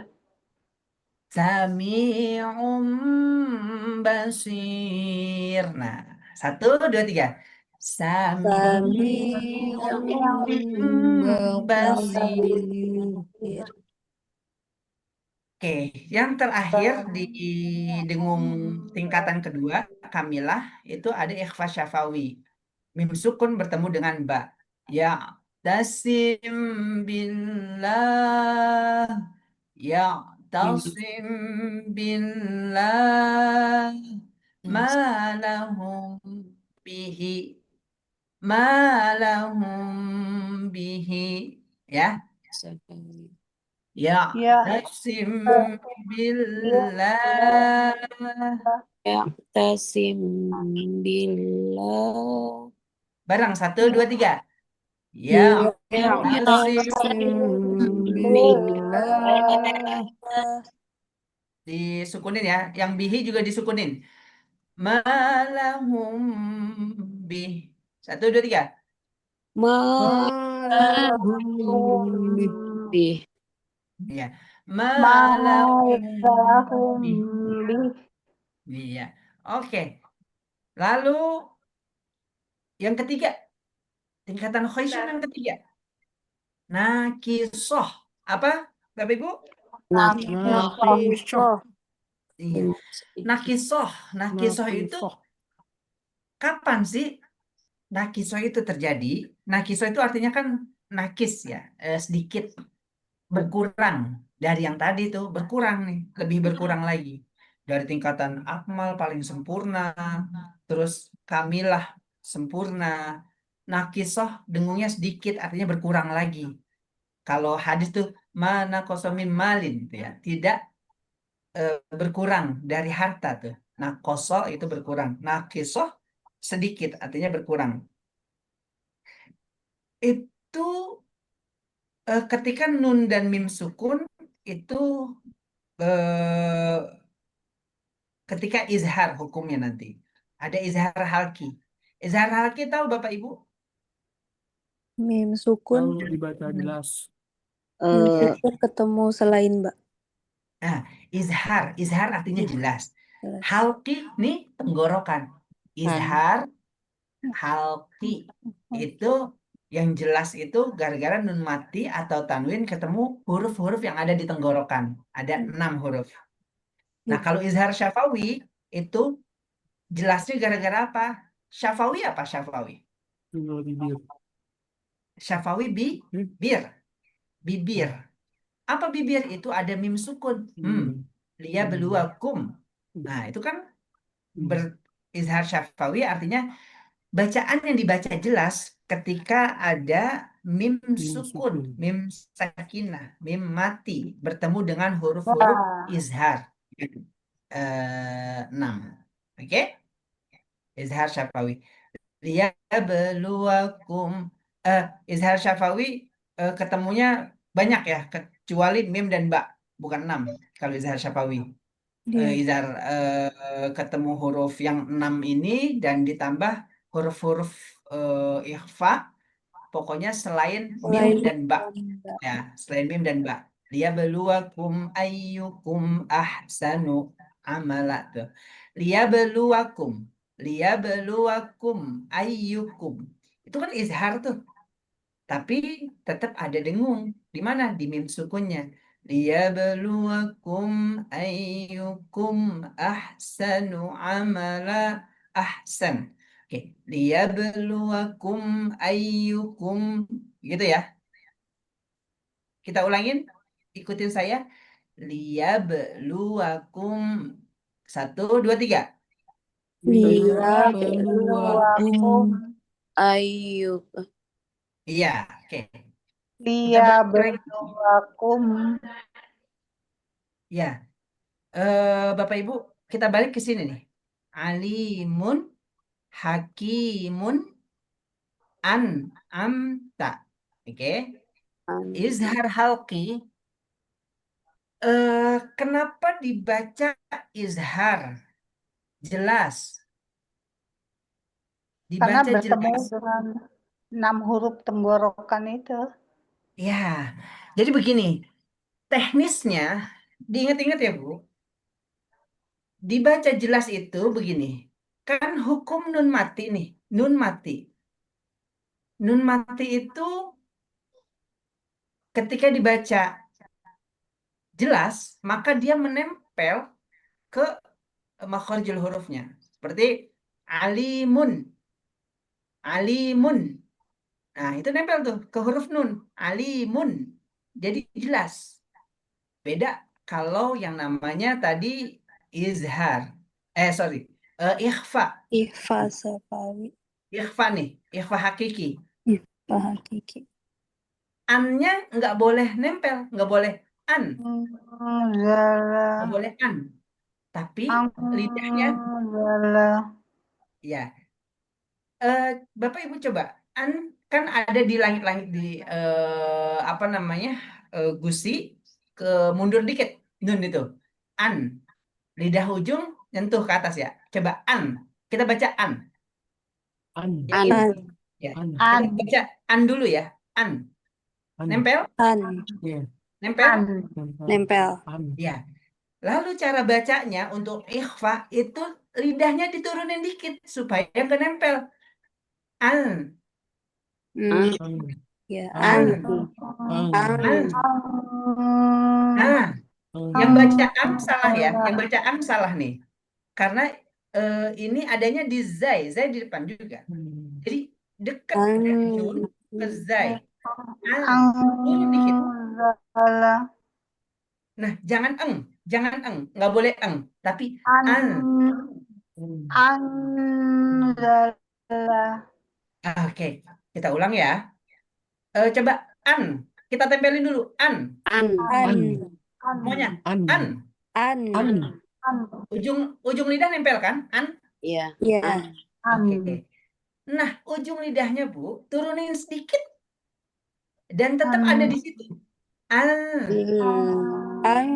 Sami'un basir. Nah, satu, dua, tiga. Sami'un basir. Oke, yang terakhir di dengung tingkatan kedua, Kamilah, itu ada ikhfa syafawi. Mim sukun bertemu dengan ba. Ya tasim billah. Ya tasim billah. Malahum bihi. Malahum bihi. Ya. Ya Ya tasim billah. Tasim billah. Barang satu, dua, tiga. Ya tasim billah. disukunin ya. Yang bihi juga disukunin. Malahum bih. Satu, dua, tiga. Malahum bih. Ya. Malahum Malahum bih. bih. Iya. Oke. Lalu yang ketiga. Tingkatan khoisyum yang ketiga. Nakisoh. Apa, Bapak Ibu? Nakisoh. Iya. Nakisoh itu kapan sih nakisoh itu terjadi? Nakisoh itu artinya kan nakis ya, sedikit berkurang. dari yang tadi tuh berkurang nih, lebih berkurang lagi. Dari tingkatan akmal paling sempurna, terus kamilah sempurna, nakisoh dengungnya sedikit artinya berkurang lagi. Kalau hadis tuh mana kosomin malin gitu ya, tidak berkurang dari harta tuh. Nah, koso itu berkurang. Nah, kisoh sedikit artinya berkurang. Itu ketika nun dan mim sukun itu eh, ketika izhar hukumnya nanti. Ada izhar halki. Izhar halki tahu Bapak Ibu? Mim sukun. Kalau dibaca jelas. Mim sukun ketemu selain Mbak. Nah, izhar artinya jelas. Jelas. Halki nih tenggorokan. Izhar halki itu yang jelas itu gara-gara nun mati atau tanwin ketemu huruf-huruf yang ada di tenggorokan. Ada 6 huruf. Nah, Gitu. kalau izhar syafawi itu jelasnya gara-gara apa? Syafawi apa syafawi? Bibir. Syafawi bibir. Bibir. Apa bibir itu? Ada mim sukun. Liya beluakum. Nah, itu kan izhar syafawi artinya bacaan yang dibaca jelas ketika ada mim sukun, mim sakinah, mim mati bertemu dengan huruf-huruf izhar. 6. Oke? Izhar syafawi. Liyabluwakum. Izhar syafawi ketemunya banyak ya, kecuali mim dan ba. Bukan 6 kalau izhar syafawi. Izhar ketemu huruf yang 6 ini dan ditambah huruf-huruf ikhfa, pokoknya selain mim dan ba. Ya, selain mim dan ba. Liyabluwakum ayyukum ahsanu amala tuh. Liyabluwakum, liyabluwakum ayyukum. Itu kan izhar tuh, tapi tetap ada dengung. Di mana? Di mim sukunnya. Liyabluwakum ayyukum ahsanu amala ahsan. Oke, liyabluwakum ayyukum gitu ya. Kita ulangin, ikutin saya. Liyabluwakum 1, 2, 3. Liyabluwakum ayyub. Iya, oke. Kita Liya balik lagi. beluakum. Ya, Bapak Ibu, kita balik ke sini nih. Alimun, hakimun, amta. Oke. Izhar halki. Kenapa dibaca izhar? Jelas. Karena Dibaca bertemu jelas. dengan 6 huruf tenggorokan itu. Ya, jadi begini. Teknisnya, diingat-ingat ya Bu. Dibaca jelas itu begini. Kan hukum nun mati nih. Nun mati. Nun mati itu ketika dibaca jelas, maka dia menempel ke makharijul hurufnya. Seperti alimun. Alimun. Nah, itu nempel tuh ke huruf nun. Alimun. Jadi jelas. Beda kalau yang namanya tadi izhar. Sorry. Ikhfa. Ikhfa syafawi. Ikhfa nih. Ikhfa hakiki. Ikhfa hakiki. An-nya nggak boleh nempel. Nggak boleh an. Nggak boleh an. Tapi lidahnya, ya. Bapak Ibu coba. An kan ada di langit-langit di apa namanya gusi ke mundur dikit nun itu. An. Lidah ujung nyentuh ke atas ya. Coba an. Kita baca an. An. Yang ini. An. Ya. An. Kita baca an dulu ya. An. Nempel? An. Nempel? Nempel. Ya. Lalu cara bacanya untuk ikhfa itu lidahnya diturunin dikit supaya nggak nempel. An. Ya, An. an. Nah, yang baca an salah ya. Yang baca an salah nih. Karena ini adanya di zai. Zai di depan juga. Jadi dekat dari nun ke zai. An. Turun dikit. Nah, jangan nggak boleh tapi An, an. anzala. Oke, kita ulang ya. Coba an, kita tempelin dulu an, An. An. An, semuanya An. an. An. An. an, Ujung lidah nempel kan? An. Iya. Ya. An. an. Oke. Nah, ujung lidahnya Bu, turunin sedikit dan tetap An. ada di situ. An. An.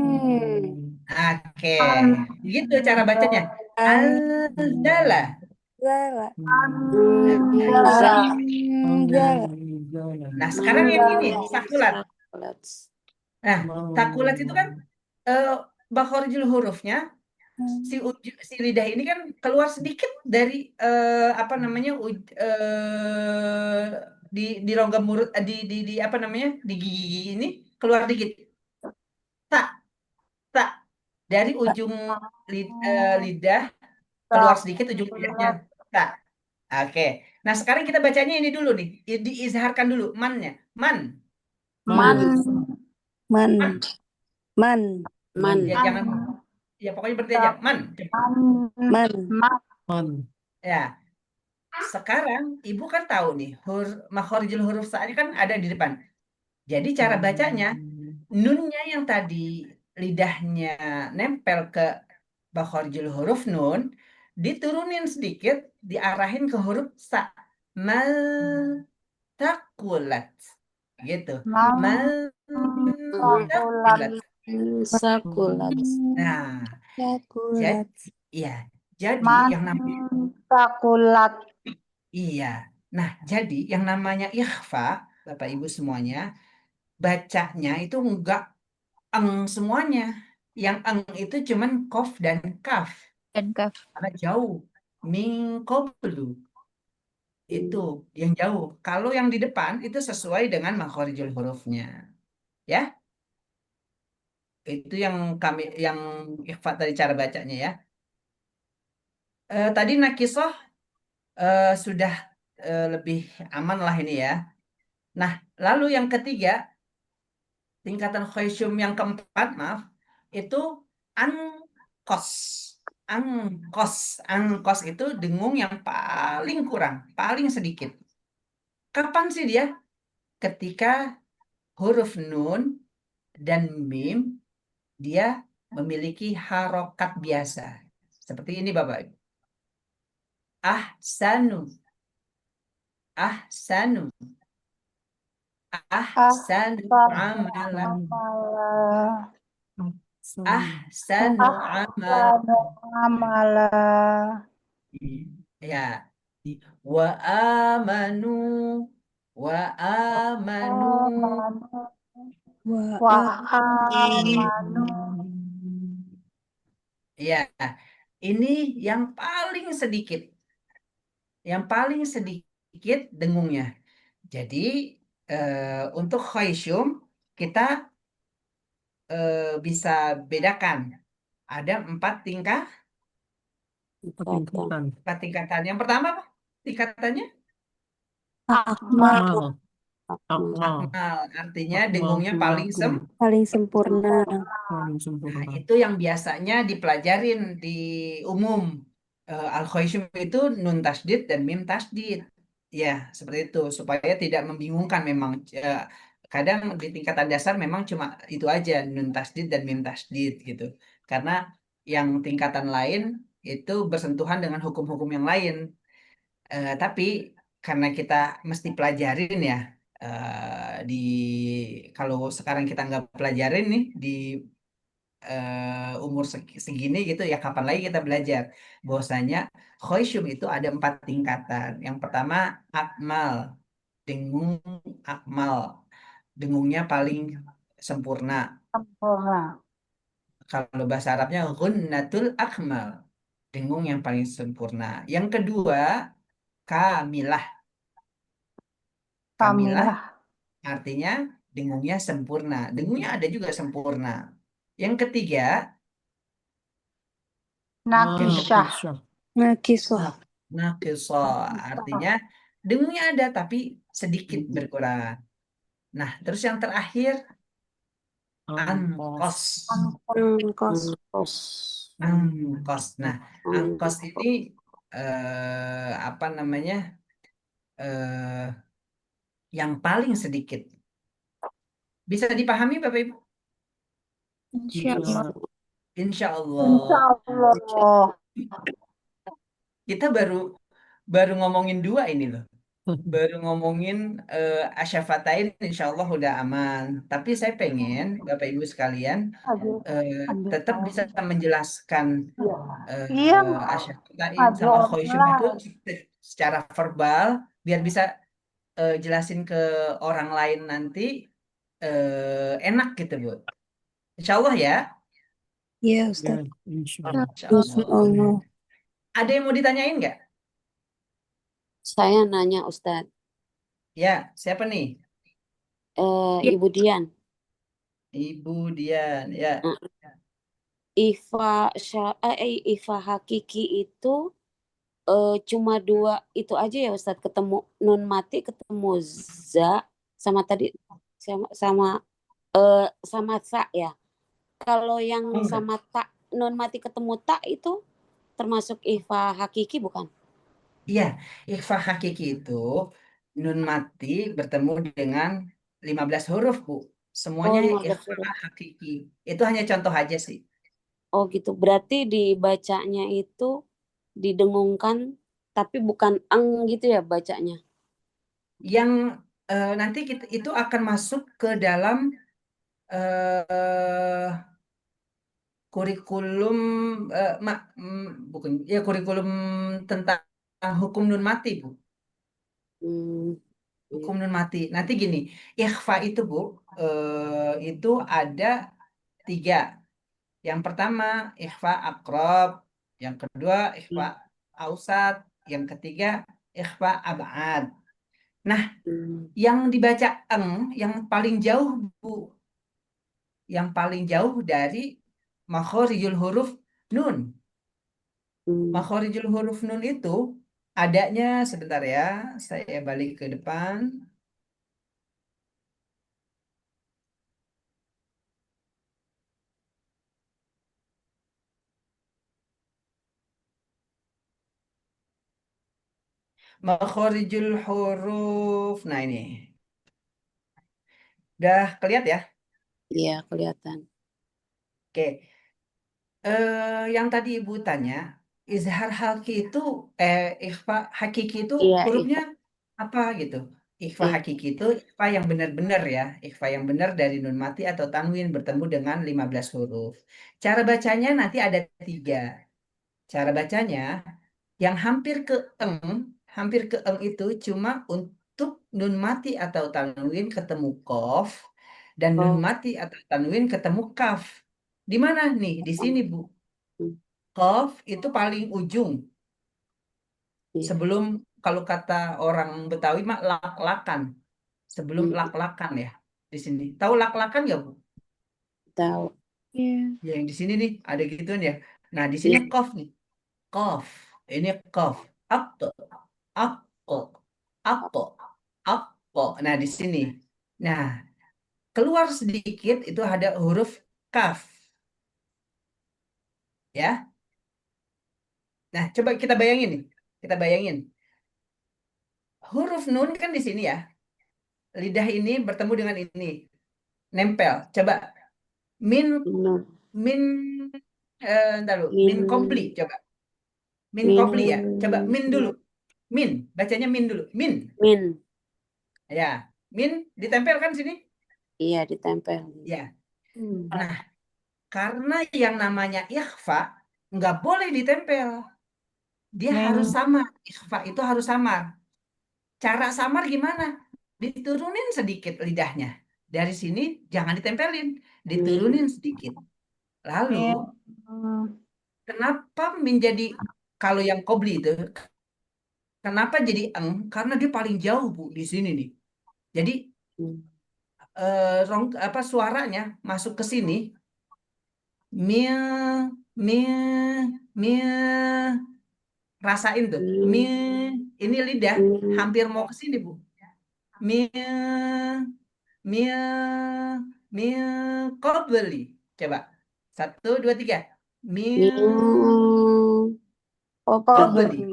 Oke, An. gitu cara bacanya. An. Anzala. Zala. Anzala. Anzala. Nah, sekarang yang ini sakulat. Sakulat. Nah, sakulat itu kan bakhorijul hurufnya si lidah ini kan keluar sedikit dari apa namanya di rongga mulut di apa namanya di gigi ini keluar dikit. Tak tak dari ujung lidah keluar sedikit ujung lidahnya. Tak. Oke. Nah, sekarang kita bacanya ini dulu nih. Diizharkan dulu mannya. Man. Man. Man. Man. Man. Ya jangan ya pokoknya berarti aja. Man. Man. Man. Ya. Sekarang Ibu kan tahu nih, makhorijul huruf sa'nya kan ada di depan. Jadi cara bacanya, nunnya yang tadi lidahnya nempel ke makhorijul huruf nun, diturunin sedikit, diarahin ke huruf sa. Mal takulat. Gitu. Mal takulat. Sakulat. Nah, Sakulat. jadi yang namanya Sakulat. iya. Nah, jadi yang namanya ikhfa, Bapak Ibu semuanya, bacanya itu enggak semuanya. Yang itu cuman kof dan kaf. Dan kaf. Karena jauh. Min qablu. Itu yang jauh. Kalau yang di depan itu sesuai dengan makhorijul hurufnya. Ya, itu yang ikhfa tadi cara bacanya ya. Tadi nakisoh sudah lebih aman lah ini ya. Nah, lalu yang ketiga, tingkatan khoisyum yang keempat, maaf, itu angkos. Angkos itu dengung yang paling kurang, paling sedikit. Kapan sih dia? Ketika huruf nun dan mim dia memiliki harokat biasa. Seperti ini Bapak. Ahsanu. Ahsanu. Ahsanu amala. Ahsanu amala. Amala. Ya. Wa amanu. Wa amanu. Wa amanu. Ya. Ini yang paling sedikit. Yang paling sedikit dengungnya. Jadi untuk khaisyum kita bisa bedakan. Ada 4 tingkatan. Tingkatan. 4 tingkatan. Yang pertama apa? Tingkatannya Akmal. akmal. Artinya dengungnya paling Paling sempurna. Nah, itu yang biasanya dipelajarin di umum. Al-Khoisyum itu nun tasdid dan mim tasdid. Ya, seperti itu. Supaya tidak membingungkan memang. Kadang di tingkatan dasar memang cuma itu aja, nun tasdid dan mim tasdid gitu. Karena yang tingkatan lain itu bersentuhan dengan hukum-hukum yang lain. Tapi karena kita mesti pelajarin ya, di kalau sekarang kita nggak pelajarin nih di umur segini gitu ya kapan lagi kita belajar bahwasanya khoisyum itu ada 4 tingkatan. Yang pertama akmal, dengung akmal, dengungnya paling sempurna. Sempurna. Kalau bahasa Arabnya ghunnatul akmal, dengung yang paling sempurna. Yang kedua kamilah. Kamilah artinya dengungnya sempurna. Dengungnya ada juga sempurna. Yang ketiga Nakishah. Nakisah. Nakisah artinya dengungnya ada tapi sedikit berkurang. Nah, terus yang terakhir Angkos. Angkos. Angkos. Nah, angkos Angkos. ini apa namanya? Yang paling sedikit. Bisa dipahami Bapak Ibu? Insya Allah. Insya Insya Allah. Allah. Kita baru ngomongin dua ini loh. Baru ngomongin asyafatain, insya Allah udah aman. Tapi saya pengen Bapak Ibu sekalian tetap bisa menjelaskan Iya, asyafatain ada sama orang khoisyumah itu lain. secara verbal biar bisa jelasin ke orang lain nanti enak gitu Bu. Insya Allah ya. Iya, Ustaz. Insya Insya Allah. Allah. Ada yang mau ditanyain nggak? Saya nanya Ustadz. Ya, siapa nih? Ibu Dian. Ibu Dian, ya. Ifa hakiki itu cuma dua itu aja ya Ustadz, ketemu nun mati, ketemu za, sama tadi sama sa ya. Kalau yang sama tak nun mati ketemu tak itu termasuk ifa hakiki bukan? Iya, ikhfa hakiki itu nun mati bertemu dengan 15 huruf, Bu. Semuanya 15 ikhfa huruf. hakiki. Itu hanya contoh aja sih. Oh gitu. Berarti dibacanya itu didengungkan tapi bukan eng gitu ya bacanya. Yang nanti itu akan masuk ke dalam kurikulum bukan ya kurikulum tentang hukum nun mati, Bu. Hukum nun mati. Nanti gini, ikhfa itu Bu, itu ada 3. Yang pertama ikhfa akrob, yang kedua ikhfa ausat, yang ketiga ikhfa abad. Nah, yang dibaca yang paling jauh Bu, yang paling jauh dari makhorijul huruf nun. Makhorijul huruf nun itu adanya, sebentar ya, saya balik ke depan. Makhorijul huruf. Nah ini. Udah kelihatan ya? Iya, kelihatan. Oke. Yang tadi Ibu tanya, izhar hakiki itu ikhfa hakiki itu Iya, hurufnya apa gitu? Ikhfa Iya. hakiki itu ikhfa yang benar-benar ya. Ikhfa yang benar dari nun mati atau tanwin bertemu dengan 15 huruf. Cara bacanya nanti ada 3. Cara bacanya yang hampir ke eng itu cuma untuk nun mati atau tanwin ketemu kof dan nun mati atau tanwin ketemu kaf. Di mana nih? Di sini Bu. Kof itu paling ujung. Iya. Sebelum, kalau kata orang Betawi mah lak-lakan. Sebelum lak-lakan ya. Di sini. Tahu lak-lakan nggak Bu? Tahu. Iya. Ya, yang di sini nih ada gituan ya. Nah, di sini kof nih. Kof. Ini kof. Akto. Akko. Akko. Akko. Nah, di sini. Nah, keluar sedikit itu ada huruf kaf. Ya. Nah, coba kita bayangin nih. Kita bayangin. Huruf nun kan di sini ya. Lidah ini bertemu dengan ini. Nempel. Coba. Min min entar dulu. Min kompli coba. Min kompli ya. Coba min dulu. Min. Bacanya min dulu. Min. Min. Ya. Min ditempel kan sini? Iya, ditempel. Ya. Nah, karena yang namanya ikhfa nggak boleh ditempel. Dia harus samar. Ikhfa itu harus samar. Cara samar gimana? Diturunin sedikit lidahnya. Dari sini jangan ditempelin. Diturunin sedikit. Lalu, kenapa menjadi, kalau yang kobli itu, kenapa jadi eng? Karena dia paling jauh Bu di sini nih. Jadi suaranya masuk ke sini. Mil, mil, rasain tuh. Ini lidah hampir mau ke sini Bu. Mil, Min qabli. Coba. 1, 2, 3. Min Min qabli. Qabli.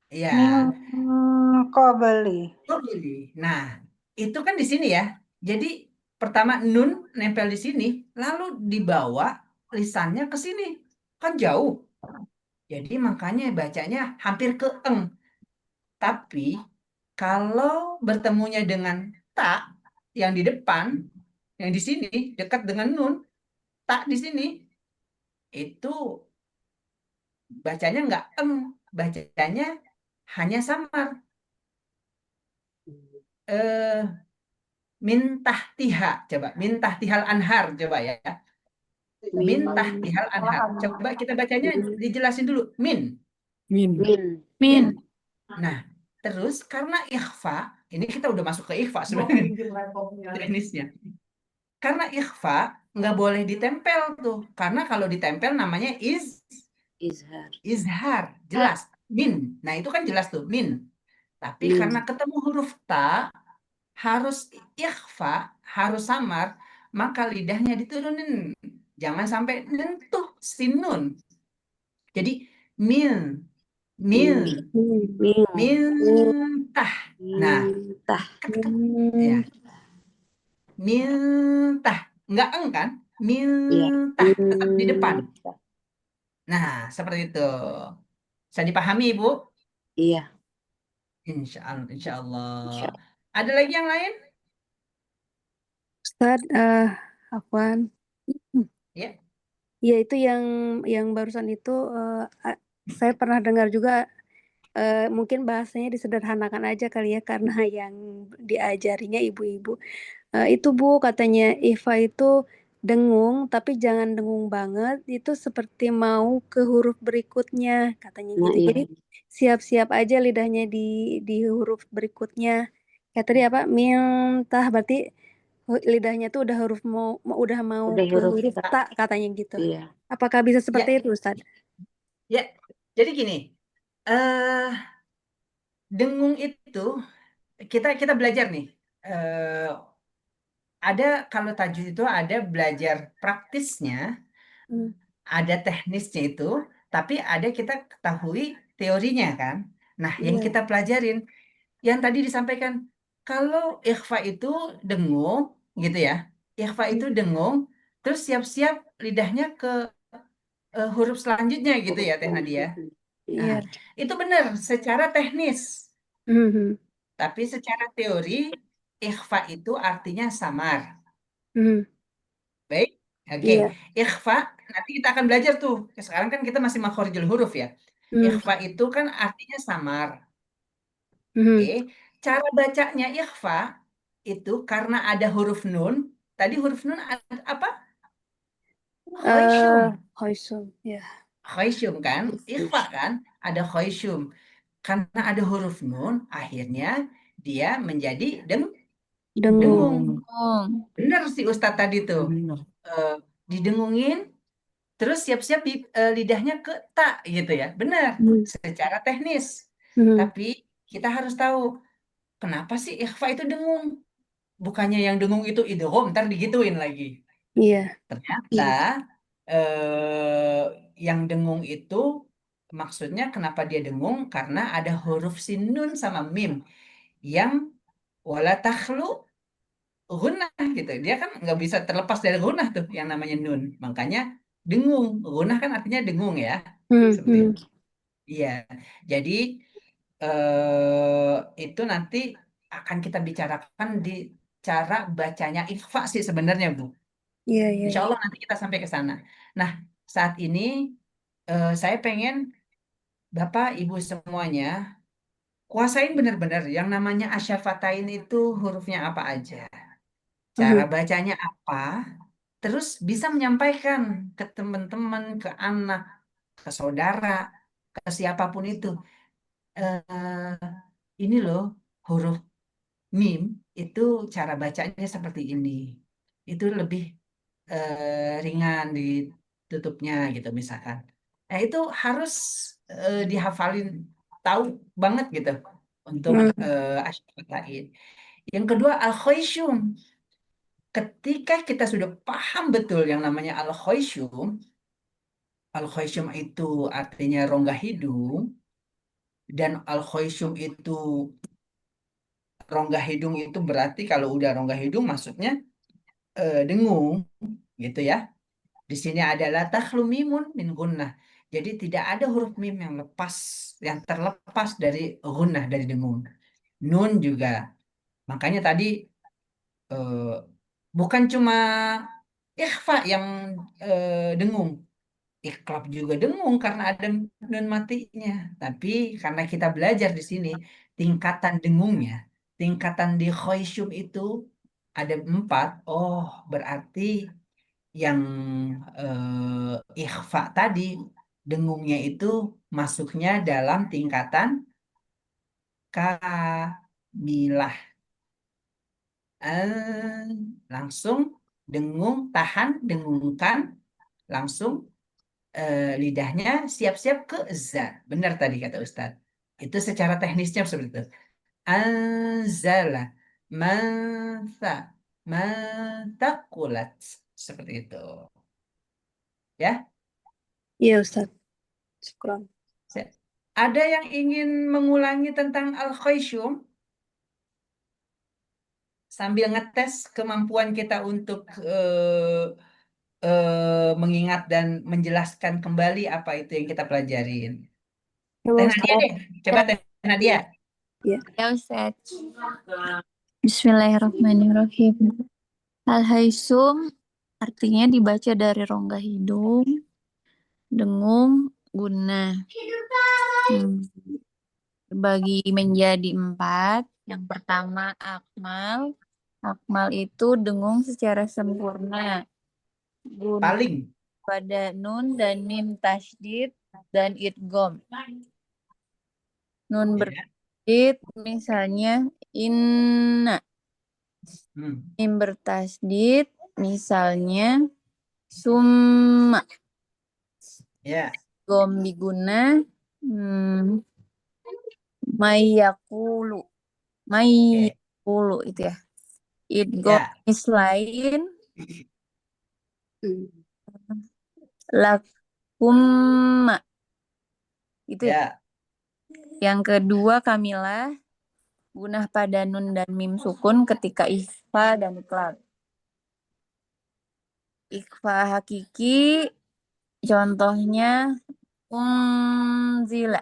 Ya, Min qabli. qabli. Nah, itu kan di sini ya. Jadi pertama nun nempel di sini, lalu dibawa lisannya ke sini. Kan jauh. Jadi makanya bacanya hampir ke eng. Tapi kalau bertemunya dengan tak yang di depan, yang di sini dekat dengan nun, tak di sini itu bacanya nggak eng, bacanya hanya samar. Eh, min tahtiha, coba min tahtihal anhar, coba ya. Min min tahtihal anhar. Coba kita bacanya dijelasin dulu. Min, Min. min min. Min. Nah, terus karena ikhfa, ini kita udah masuk ke ikhfa sebenarnya teknisnya. Karena ikhfa nggak boleh ditempel tuh, karena kalau ditempel namanya izhar. izhar, jelas. Min, nah itu kan jelas tuh min. Tapi Min. karena ketemu huruf ta harus ikhfa, harus samar, maka lidahnya diturunin, jangan sampai nyentuh sinun. Jadi mil, mil, Min. mintah. Nah, Mintah. ya, mintah, nggak eng kan? Iya. Mintah tetap di depan. Mintah. Nah, seperti itu. Bisa dipahami, Ibu? Iya. Insya Allah, insya Allah. Insya Ada lagi yang lain? Ustaz, Afwan. Ya. Ya itu yang barusan itu saya pernah dengar juga, mungkin bahasanya disederhanakan aja kali ya karena yang diajarinya ibu-ibu. Itu Bu katanya Iva itu dengung tapi jangan dengung banget, itu seperti mau ke huruf berikutnya katanya Nah, gitu. iya. Jadi siap-siap aja lidahnya di huruf berikutnya. Kayak tadi apa? Mintah berarti lidahnya tuh udah udah mau Udah ke huruf huruf ta. ta katanya gitu. Iya. Apakah bisa Ya, seperti itu Ustaz? ya. Jadi gini, eh dengung itu kita belajar nih. Ada kalau tajwid itu ada belajar praktisnya, Hmm, ada teknisnya itu, tapi ada kita ketahui teorinya kan. Nah, yang Iya. kita pelajarin, yang tadi disampaikan, kalau ikhfa itu dengung, gitu ya. Ikhfa itu dengung, terus siap-siap lidahnya ke huruf selanjutnya gitu ya, Teh Nadia. Iya. Nah, itu benar secara teknis. Mhm. Tapi secara teori, ikhfa itu artinya samar. Mhm. Baik, oke. Iya. Ikhfa, nanti kita akan belajar tuh. Sekarang kan kita masih makhorijul huruf ya. Mhm. Ikhfa itu kan artinya samar. Mhm. Oke, cara bacanya ikhfa itu karena ada huruf nun. Tadi huruf nun ada apa? Khoisyum. Hoysum, ya. Khoisyum kan? Ikhfa kan? Ada khoisyum. Karena ada huruf nun, akhirnya dia menjadi dengung. Dengung. Benar si Ustadz tadi tuh. Eh, didengungin, terus siap-siap lidahnya ke tak gitu ya. Benar, Mhm. secara teknis. Mhm. Tapi kita harus tahu kenapa sih ikhfa itu dengung. Bukannya yang dengung itu idgham, ntar digituin lagi. Iya. Ternyata yang dengung itu maksudnya kenapa dia dengung? Karena ada huruf sinun sama mim yang wala takhlu gunah gitu. Dia kan nggak bisa terlepas dari gunah tuh yang namanya nun. Makanya dengung. Gunah kan artinya dengung ya. Seperti Mhm. itu. Iya. Jadi itu nanti akan kita bicarakan di cara bacanya ikhfa sih sebenarnya, Bu. Iya, iya, Insya iya. Allah nanti kita sampai ke sana. Nah, saat ini saya pengen Bapak, Ibu semuanya kuasain benar-benar yang namanya asyafatain itu hurufnya apa aja. Cara Mhm. bacanya apa, terus bisa menyampaikan ke teman-teman, ke anak, ke saudara, ke siapapun itu. Eh, ini loh huruf mim itu cara bacanya seperti ini. Itu lebih ringan ditutupnya gitu misalkan. Nah itu harus dihafalin, tahu banget gitu untuk Mhm. asyafaqain. Yang kedua al-khaisyum. ketika kita sudah paham betul yang namanya al-khaysyum itu artinya rongga hidung, dan al-khaysyum itu rongga hidung itu berarti kalau udah rongga hidung maksudnya dengung gitu ya. Di sini adalah takhlu mimun min gunnah. Jadi tidak ada huruf mim yang terlepas dari gunnah, dari dengung. Nun juga. Makanya tadi eh, bukan cuma ikhfa yang dengung. Iklab juga dengung karena ada nun matinya. Tapi karena kita belajar di sini tingkatan dengungnya, tingkatan di khaysyum itu ada 4. Oh, berarti yang ikhfa tadi dengungnya itu masuknya dalam tingkatan kamilah. Eh, langsung dengung, tahan, dengungkan, langsung lidahnya siap-siap ke za. Benar tadi kata Ustadz. Itu secara teknisnya seperti itu. Anzala, mantha, mantakulat. Seperti itu. Ya, Iya Ustaz. Syukron. ada yang ingin mengulangi tentang al-khaysyum sambil ngetes kemampuan kita untuk mengingat dan menjelaskan kembali apa itu yang kita pelajarin. Halo Teh Nadia Ustaz. deh, coba Teh Nadia. Iya. Ya Ustaz. Bismillahirrahmanirrahim. Al-Haisum artinya dibaca dari rongga hidung, dengung, gunnah. Terbagi menjadi 4. Yang pertama akmal. Akmal itu dengung secara sempurna. Gunnah Paling. pada nun dan mim tasydid dan idgham. Nun Ya. bertasydid misalnya inna. Mim bertasydid misalnya summa. Ya. Gom diguna mayakulu. Mayakulu itu ya. Idgham lain lakumma. Itu ya. Yang kedua kamilah gunah pada nun dan mim sukun ketika ikhfa dan iqlab. Ikhfa hakiki contohnya unzila.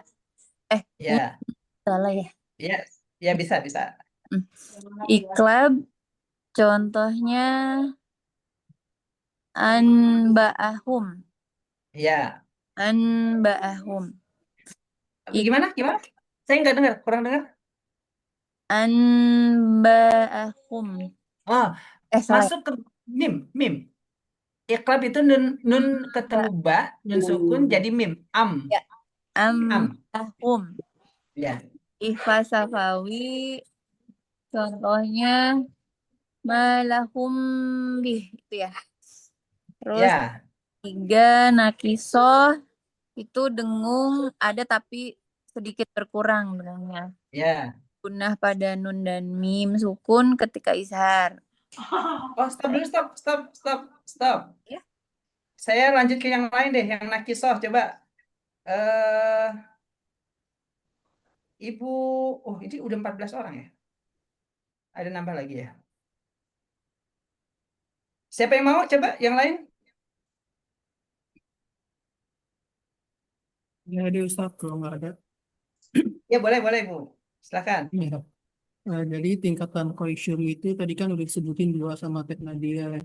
Ya. Salah ya. Ya, ya bisa. Iqlab contohnya anba'ahum. Ya. Anba'ahum. Gimana? Saya nggak dengar, kurang dengar. Anba'ahum. Oh, salah. masuk ke mim. Iqlab itu nun ketemu ba, nun sukun jadi mim. Ya. Ahum. Ya. Ikhfa safawi contohnya malahum bih itu ya. Terus Ya. 3 nakisoh itu dengung ada tapi sedikit berkurang dengannya. Ya. Gunah pada nun dan mim sukun ketika izhar. Oh, stop dulu, stop. Ya. Saya lanjut ke yang lain deh, yang nakisoh. Coba. Ibu, oh ini udah 14 orang ya? Ada nambah lagi ya? Siapa yang mau coba yang lain? Ya, ada Ustaz, kalau nggak ada. Ya boleh Bu. Silakan. Ya. Jadi tingkatan khaysyum itu tadi kan udah disebutin 2 sama Teh Nadia.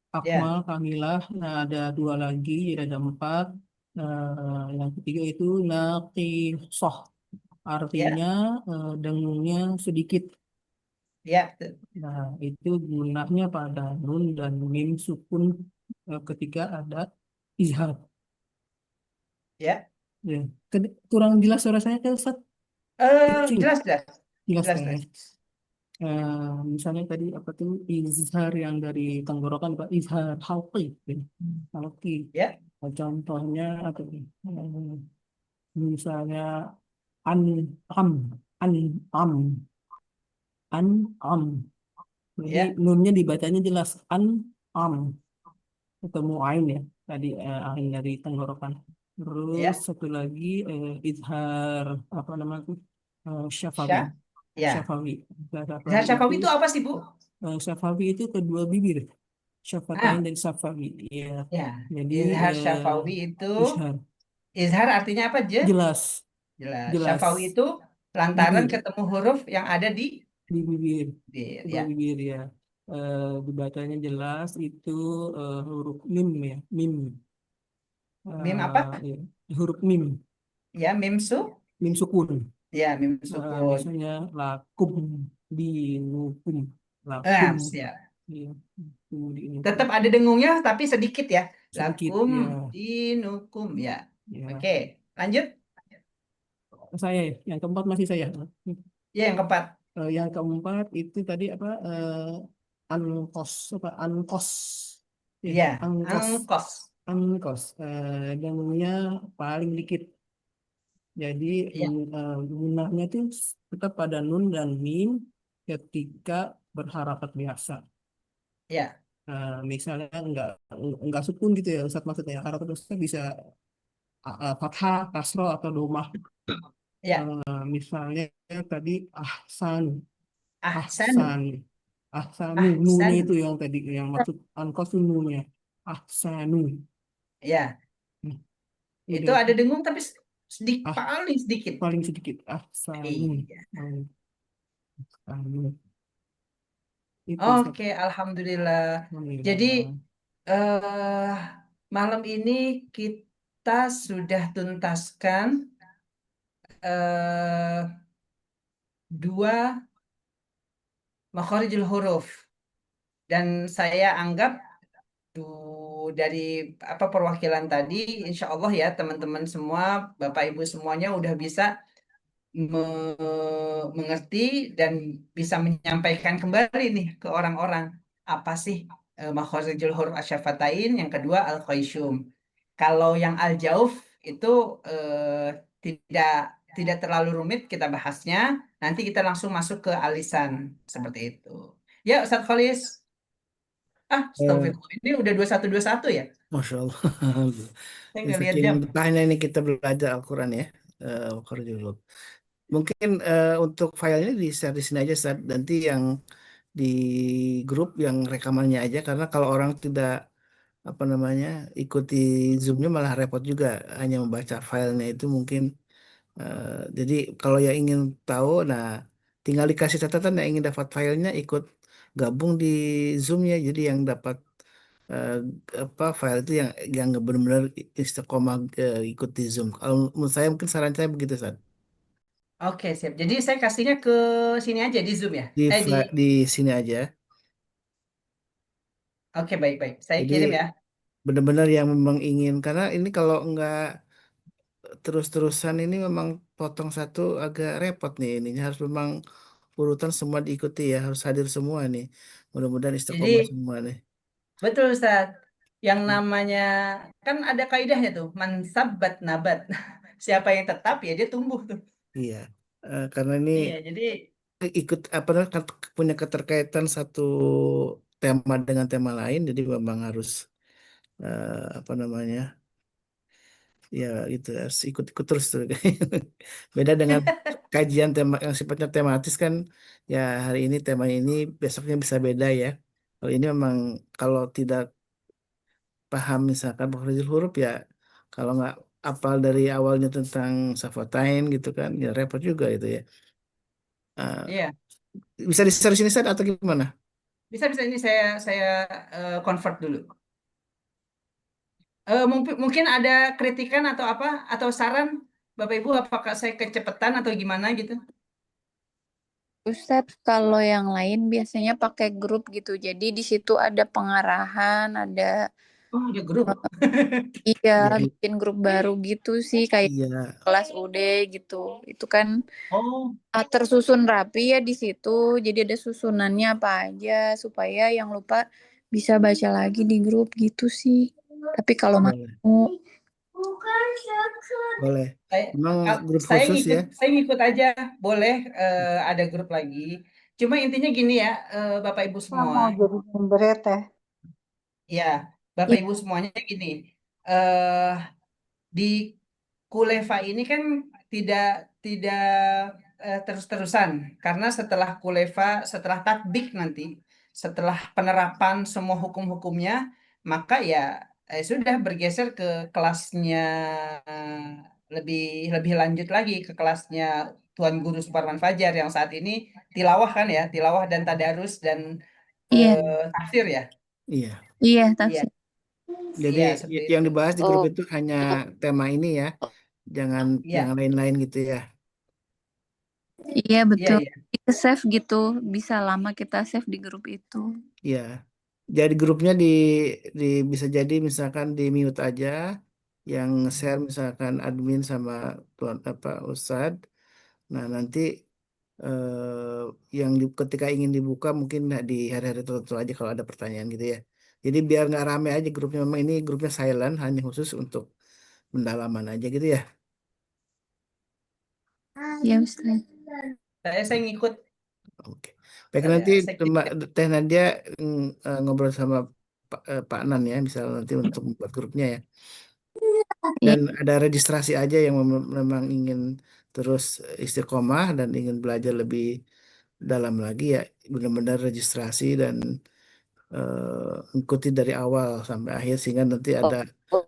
Akmal, kamilah, nah ada 2 lagi, jadi ada 4. Yang ketiga itu naqisoh, artinya dengungnya sedikit. Ya. Nah, itu gunanya pada nun dan mim sukun ketika ada izhar. Ya. Ya. Kurang jelas suara saya kan, Ustaz? Jelas. Jelas kan ya? Misalnya tadi apa tuh izhar yang dari tenggorokan, Pak, izhar halqi, halqi. Ya. Contohnya apa nih? Misalnya an am. Jadi Ya, nunnya dibacanya jelas am ketemu ain ya. Tadi ain dari tenggorokan. Terus ya, satu lagi izhar apa namanya tuh syafawi. Syah, ya. Syafawi. Izhar Izhar syafawi itu syafawi itu apa sih, Bu? syafawi itu kedua bibir. Syafatain Ah, dan syafawi. Iya. ya. Jadi Izhar syafawi itu, izhar izhar artinya apa, Je? jelas Jelas. jelas Syafawi itu lantaran bibir ketemu huruf yang ada di di bibir bibir, kedua ya. bibir ya. Dibacanya jelas itu huruf mim ya mim. Mim apa? Ya, huruf mim Ya, mim su. mim sukun. Ya, mim sukun. Misalnya lakum dinukum lakum Ah, siap. ya, dinukum Tetap ada dengungnya tapi sedikit ya. sedikit Lakum ya dinukum, ya. ya. Oke, lanjut. Saya yang keempat masih saya. Ya, yang keempat. Yang keempat itu tadi apa angkos apa angkos ya Ya, angkos angkos. angkos dengungnya paling dikit. Jadi Ya, gunanya itu tetap pada nun dan mim ketika berharakat biasa. ya, Misalnya nggak sukun gitu ya Ustaz, maksudnya harakat biasa bisa fathah, kasroh atau domah. ya. Misalnya tadi ahsan, Ahsanu. ahsan, ahsanu, nunya itu Ahsanu. yang tadi yang maksud angkos itu nunya, ahsanu. Ya, Nah, itu udah ada dengung tapi sedikit, ah paling sedikit. paling sedikit ahsanu, Iya. ahsanu. Itu Ustaz. Oke, alhamdulillah. Jadi Alhamdulillah. eh malam ini kita sudah tuntaskan eh dua makharijul huruf dan saya anggap dari apa perwakilan tadi, insya Allah ya teman-teman semua, Bapak Ibu semuanya udah bisa mengerti dan bisa menyampaikan kembali nih ke orang-orang apa sih makharijul huruf asyafatain, yang kedua al khaisyum. Kalau yang al jauf itu tidak tidak terlalu rumit kita bahasnya. Nanti kita langsung masuk ke alisan seperti itu. Ya, Ustadz Khalis. Eh, Astagfirullah. Ini udah 2121 ya? Masya Allah. Saya Ini nggak lihat saking jam. betahnya ini kita belajar Al-Quran ya. Al-Quran. Mungkin untuk filenya di share di sini aja Ustaz. Nanti yang di grup yang rekamannya aja karena kalau orang tidak apa namanya ikuti Zoom-nya malah repot juga hanya membaca filenya itu mungkin jadi kalau yang ingin tahu nah tinggal dikasih catatan yang ingin dapat filenya ikut gabung di Zoom-nya jadi yang dapat eh, apa file itu yang benar-benar istiqomah ikut di Zoom. Kalau menurut saya mungkin saran saya begitu Ustaz. Oke, siap. Jadi saya kasihnya ke sini aja di Zoom ya? Di. Di sini aja. Oke, baik-baik. Saya Jadi kirim ya. benar-benar yang memang ingin karena ini kalau nggak terus-terusan ini memang potong satu agak repot nih ininya harus memang urutan semua diikuti ya harus hadir semua nih. Mudah-mudahan istiqomah Jadi, semua nih. betul Ustaz. Yang namanya, kan ada kaidahnya tuh. Mansabat nabat. Siapa yang tetap ya dia tumbuh tuh. Iya. Karena ini Iya, jadi ikut apa namanya, punya keterkaitan satu tema dengan tema lain jadi memang harus apa namanya ya itu harus ikut-ikut terus tuh. Beda dengan kajian tema yang sifatnya tematis kan ya hari ini tema ini besoknya bisa beda ya. Kalau ini memang kalau tidak paham misalkan makhrajul huruf ya kalau nggak apal dari awalnya tentang safatain gitu kan ya repot juga itu ya. Eh, iya. bisa di share sini Sat, atau gimana? Bisa-bisa ini saya convert dulu. Mungkin ada kritikan atau apa atau saran Bapak Ibu apakah saya kecepatan atau gimana gitu? Ustadz, kalau yang lain biasanya pakai grup gitu. Jadi di situ ada pengarahan, ada Oh, ada grup. iya Ya, bikin grup baru gitu sih kayak iya. kelas UD gitu. Itu kan Oh, tersusun rapi ya di situ. Jadi ada susunannya apa aja supaya yang lupa bisa baca lagi di grup gitu sih. Tapi kalau Boleh, mau boleh. saya, Memang grup saya khusus ngikut ya. saya ngikut aja boleh ada grup lagi. Cuma intinya gini ya, Bapak Ibu Saya mau semua. jadi member ya Teh. Ya, Bapak Ibu semuanya gini. eh di Kuleva ini kan tidak tidak terus-terusan karena setelah Kuleva, setelah tatbik nanti, setelah penerapan semua hukum-hukumnya, maka ya sudah bergeser ke kelasnya eh, lebih lebih lanjut lagi ke kelasnya Tuan Guru Suparman Fajar yang saat ini tilawah kan ya, tilawah dan tadarus dan Iya, tafsir ya. Iya. iya Iya, tafsir. Jadi iya seperti yang itu. dibahas di grup Oh, itu hanya tema ini ya, jangan yang Iya, lain-lain gitu ya. Iya iya, betul. iya. Kita save gitu, bisa lama kita save di grup itu. Iya. Jadi grupnya bisa jadi misalkan di mute aja, yang share misalkan admin sama tuan apa Ustad. Nah nanti yang ketika ingin dibuka mungkin di hari-hari tertentu aja kalau ada pertanyaan gitu ya. Jadi biar nggak rame aja grupnya. Memang ini grupnya silent, hanya khusus untuk pendalaman aja gitu ya. Iya Ustaz. Saya ngikut. Oke. Baik nanti Sekjen. Teh Nadia ngobrol sama Pak Nan ya, misalnya nanti untuk membuat grupnya ya. Iya, Dan ada registrasi aja yang memang ingin terus istiqomah dan ingin belajar lebih dalam lagi ya, benar-benar registrasi dan ikuti dari awal sampai akhir sehingga nanti ada oh,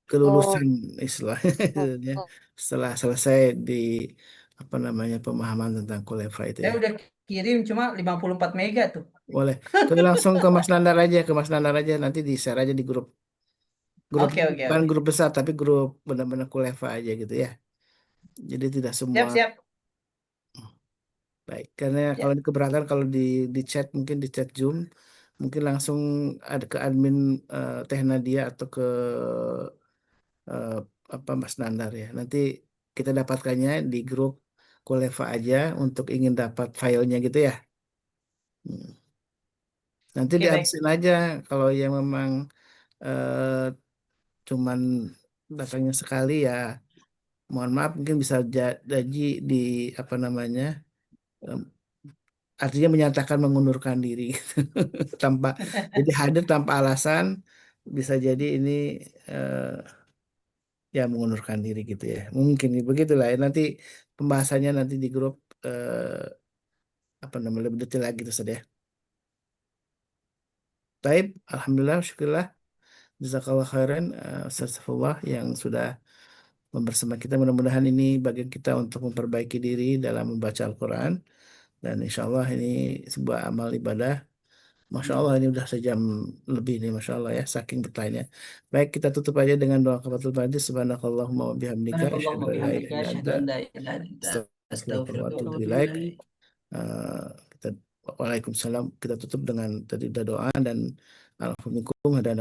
kelulusan istilahnya ya, setelah selesai di apa namanya pemahaman tentang Kuleva itu Saya ya. udah kirim cuma 54 mega tuh. Boleh. Langsung ke Mas Nandar aja, nanti di share aja di grup. Grupnya Oke, oke, bukan oke. grup besar tapi grup benar-benar Kuleva aja gitu ya. Jadi tidak semua Siap, siap. baik. Karena Ya. kalau keberatan kalau di chat mungkin di chat Zoom mungkin langsung ada ke admin Teh Nadia atau ke eh, apa Mas Nandar ya. Nanti kita dapatkannya di grup Kuleva aja untuk ingin dapat filenya gitu ya. Hmm. Nanti Oke, baik. dihabisin aja kalau yang memang eh, cuman datangnya sekali ya mohon maaf mungkin bisa jadi di apa namanya em, artinya menyatakan mengundurkan diri gitu. tanpa jadi hadir tanpa alasan bisa jadi ini eh, ya mengundurkan diri gitu ya mungkin begitulah ya. Nanti pembahasannya nanti di grup apa namanya lebih detail lagi terus ya. Taib, alhamdulillah, syukurlah, jazakallah khairan, astagfirullah yang sudah bersama kita. Mudah-mudahan ini bagian kita untuk memperbaiki diri dalam membaca Al-Quran. Dan insya Allah ini sebuah amal ibadah. Masya Allah ini udah sejam lebih nih, Masya Allah ya, saking bertanya. Baik, kita tutup aja dengan doa kafatul majid. Subhanakallahumma wa bihamdika. Asyhadu Subhanakallahumma an la ilaha bihamdika illa anta. asyhadu an la ilaha illa anta Astaghfiruka wa astaghfiruka wa atubu atubu ilaik. ilaik. Eh, kita Waalaikumsalam. Kita tutup dengan tadi udah doa dan alhamdulillah dan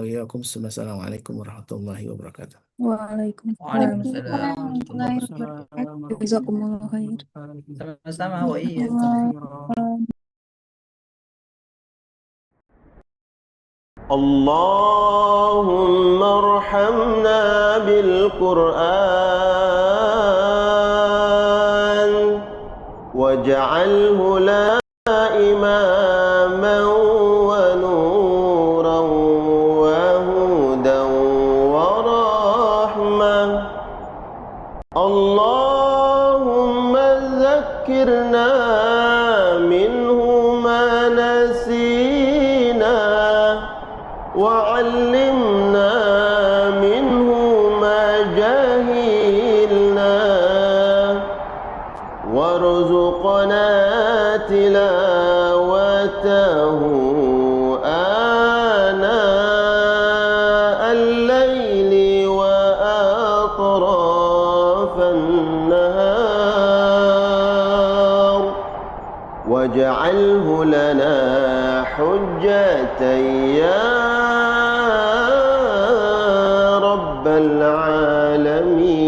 Assalamualaikum warahmatullahi wabarakatuh. Waalaikumsalam Waalaikumsalam warahmatullahi warahmatullahi wabarakatuh. Jazakumullah khair. wabarakatuh. Sama-sama wa iya. اللهم ارحمنا بالقرآن واجعله لنا إماما ونورا وهدى ورحمة اللهم ذكرنا منه ما نسينا وعلمنا منه ما جهلنا وارزقنا تلاوته آناء الليل وأطراف النهار واجعله لنا حجة يا رب العالمين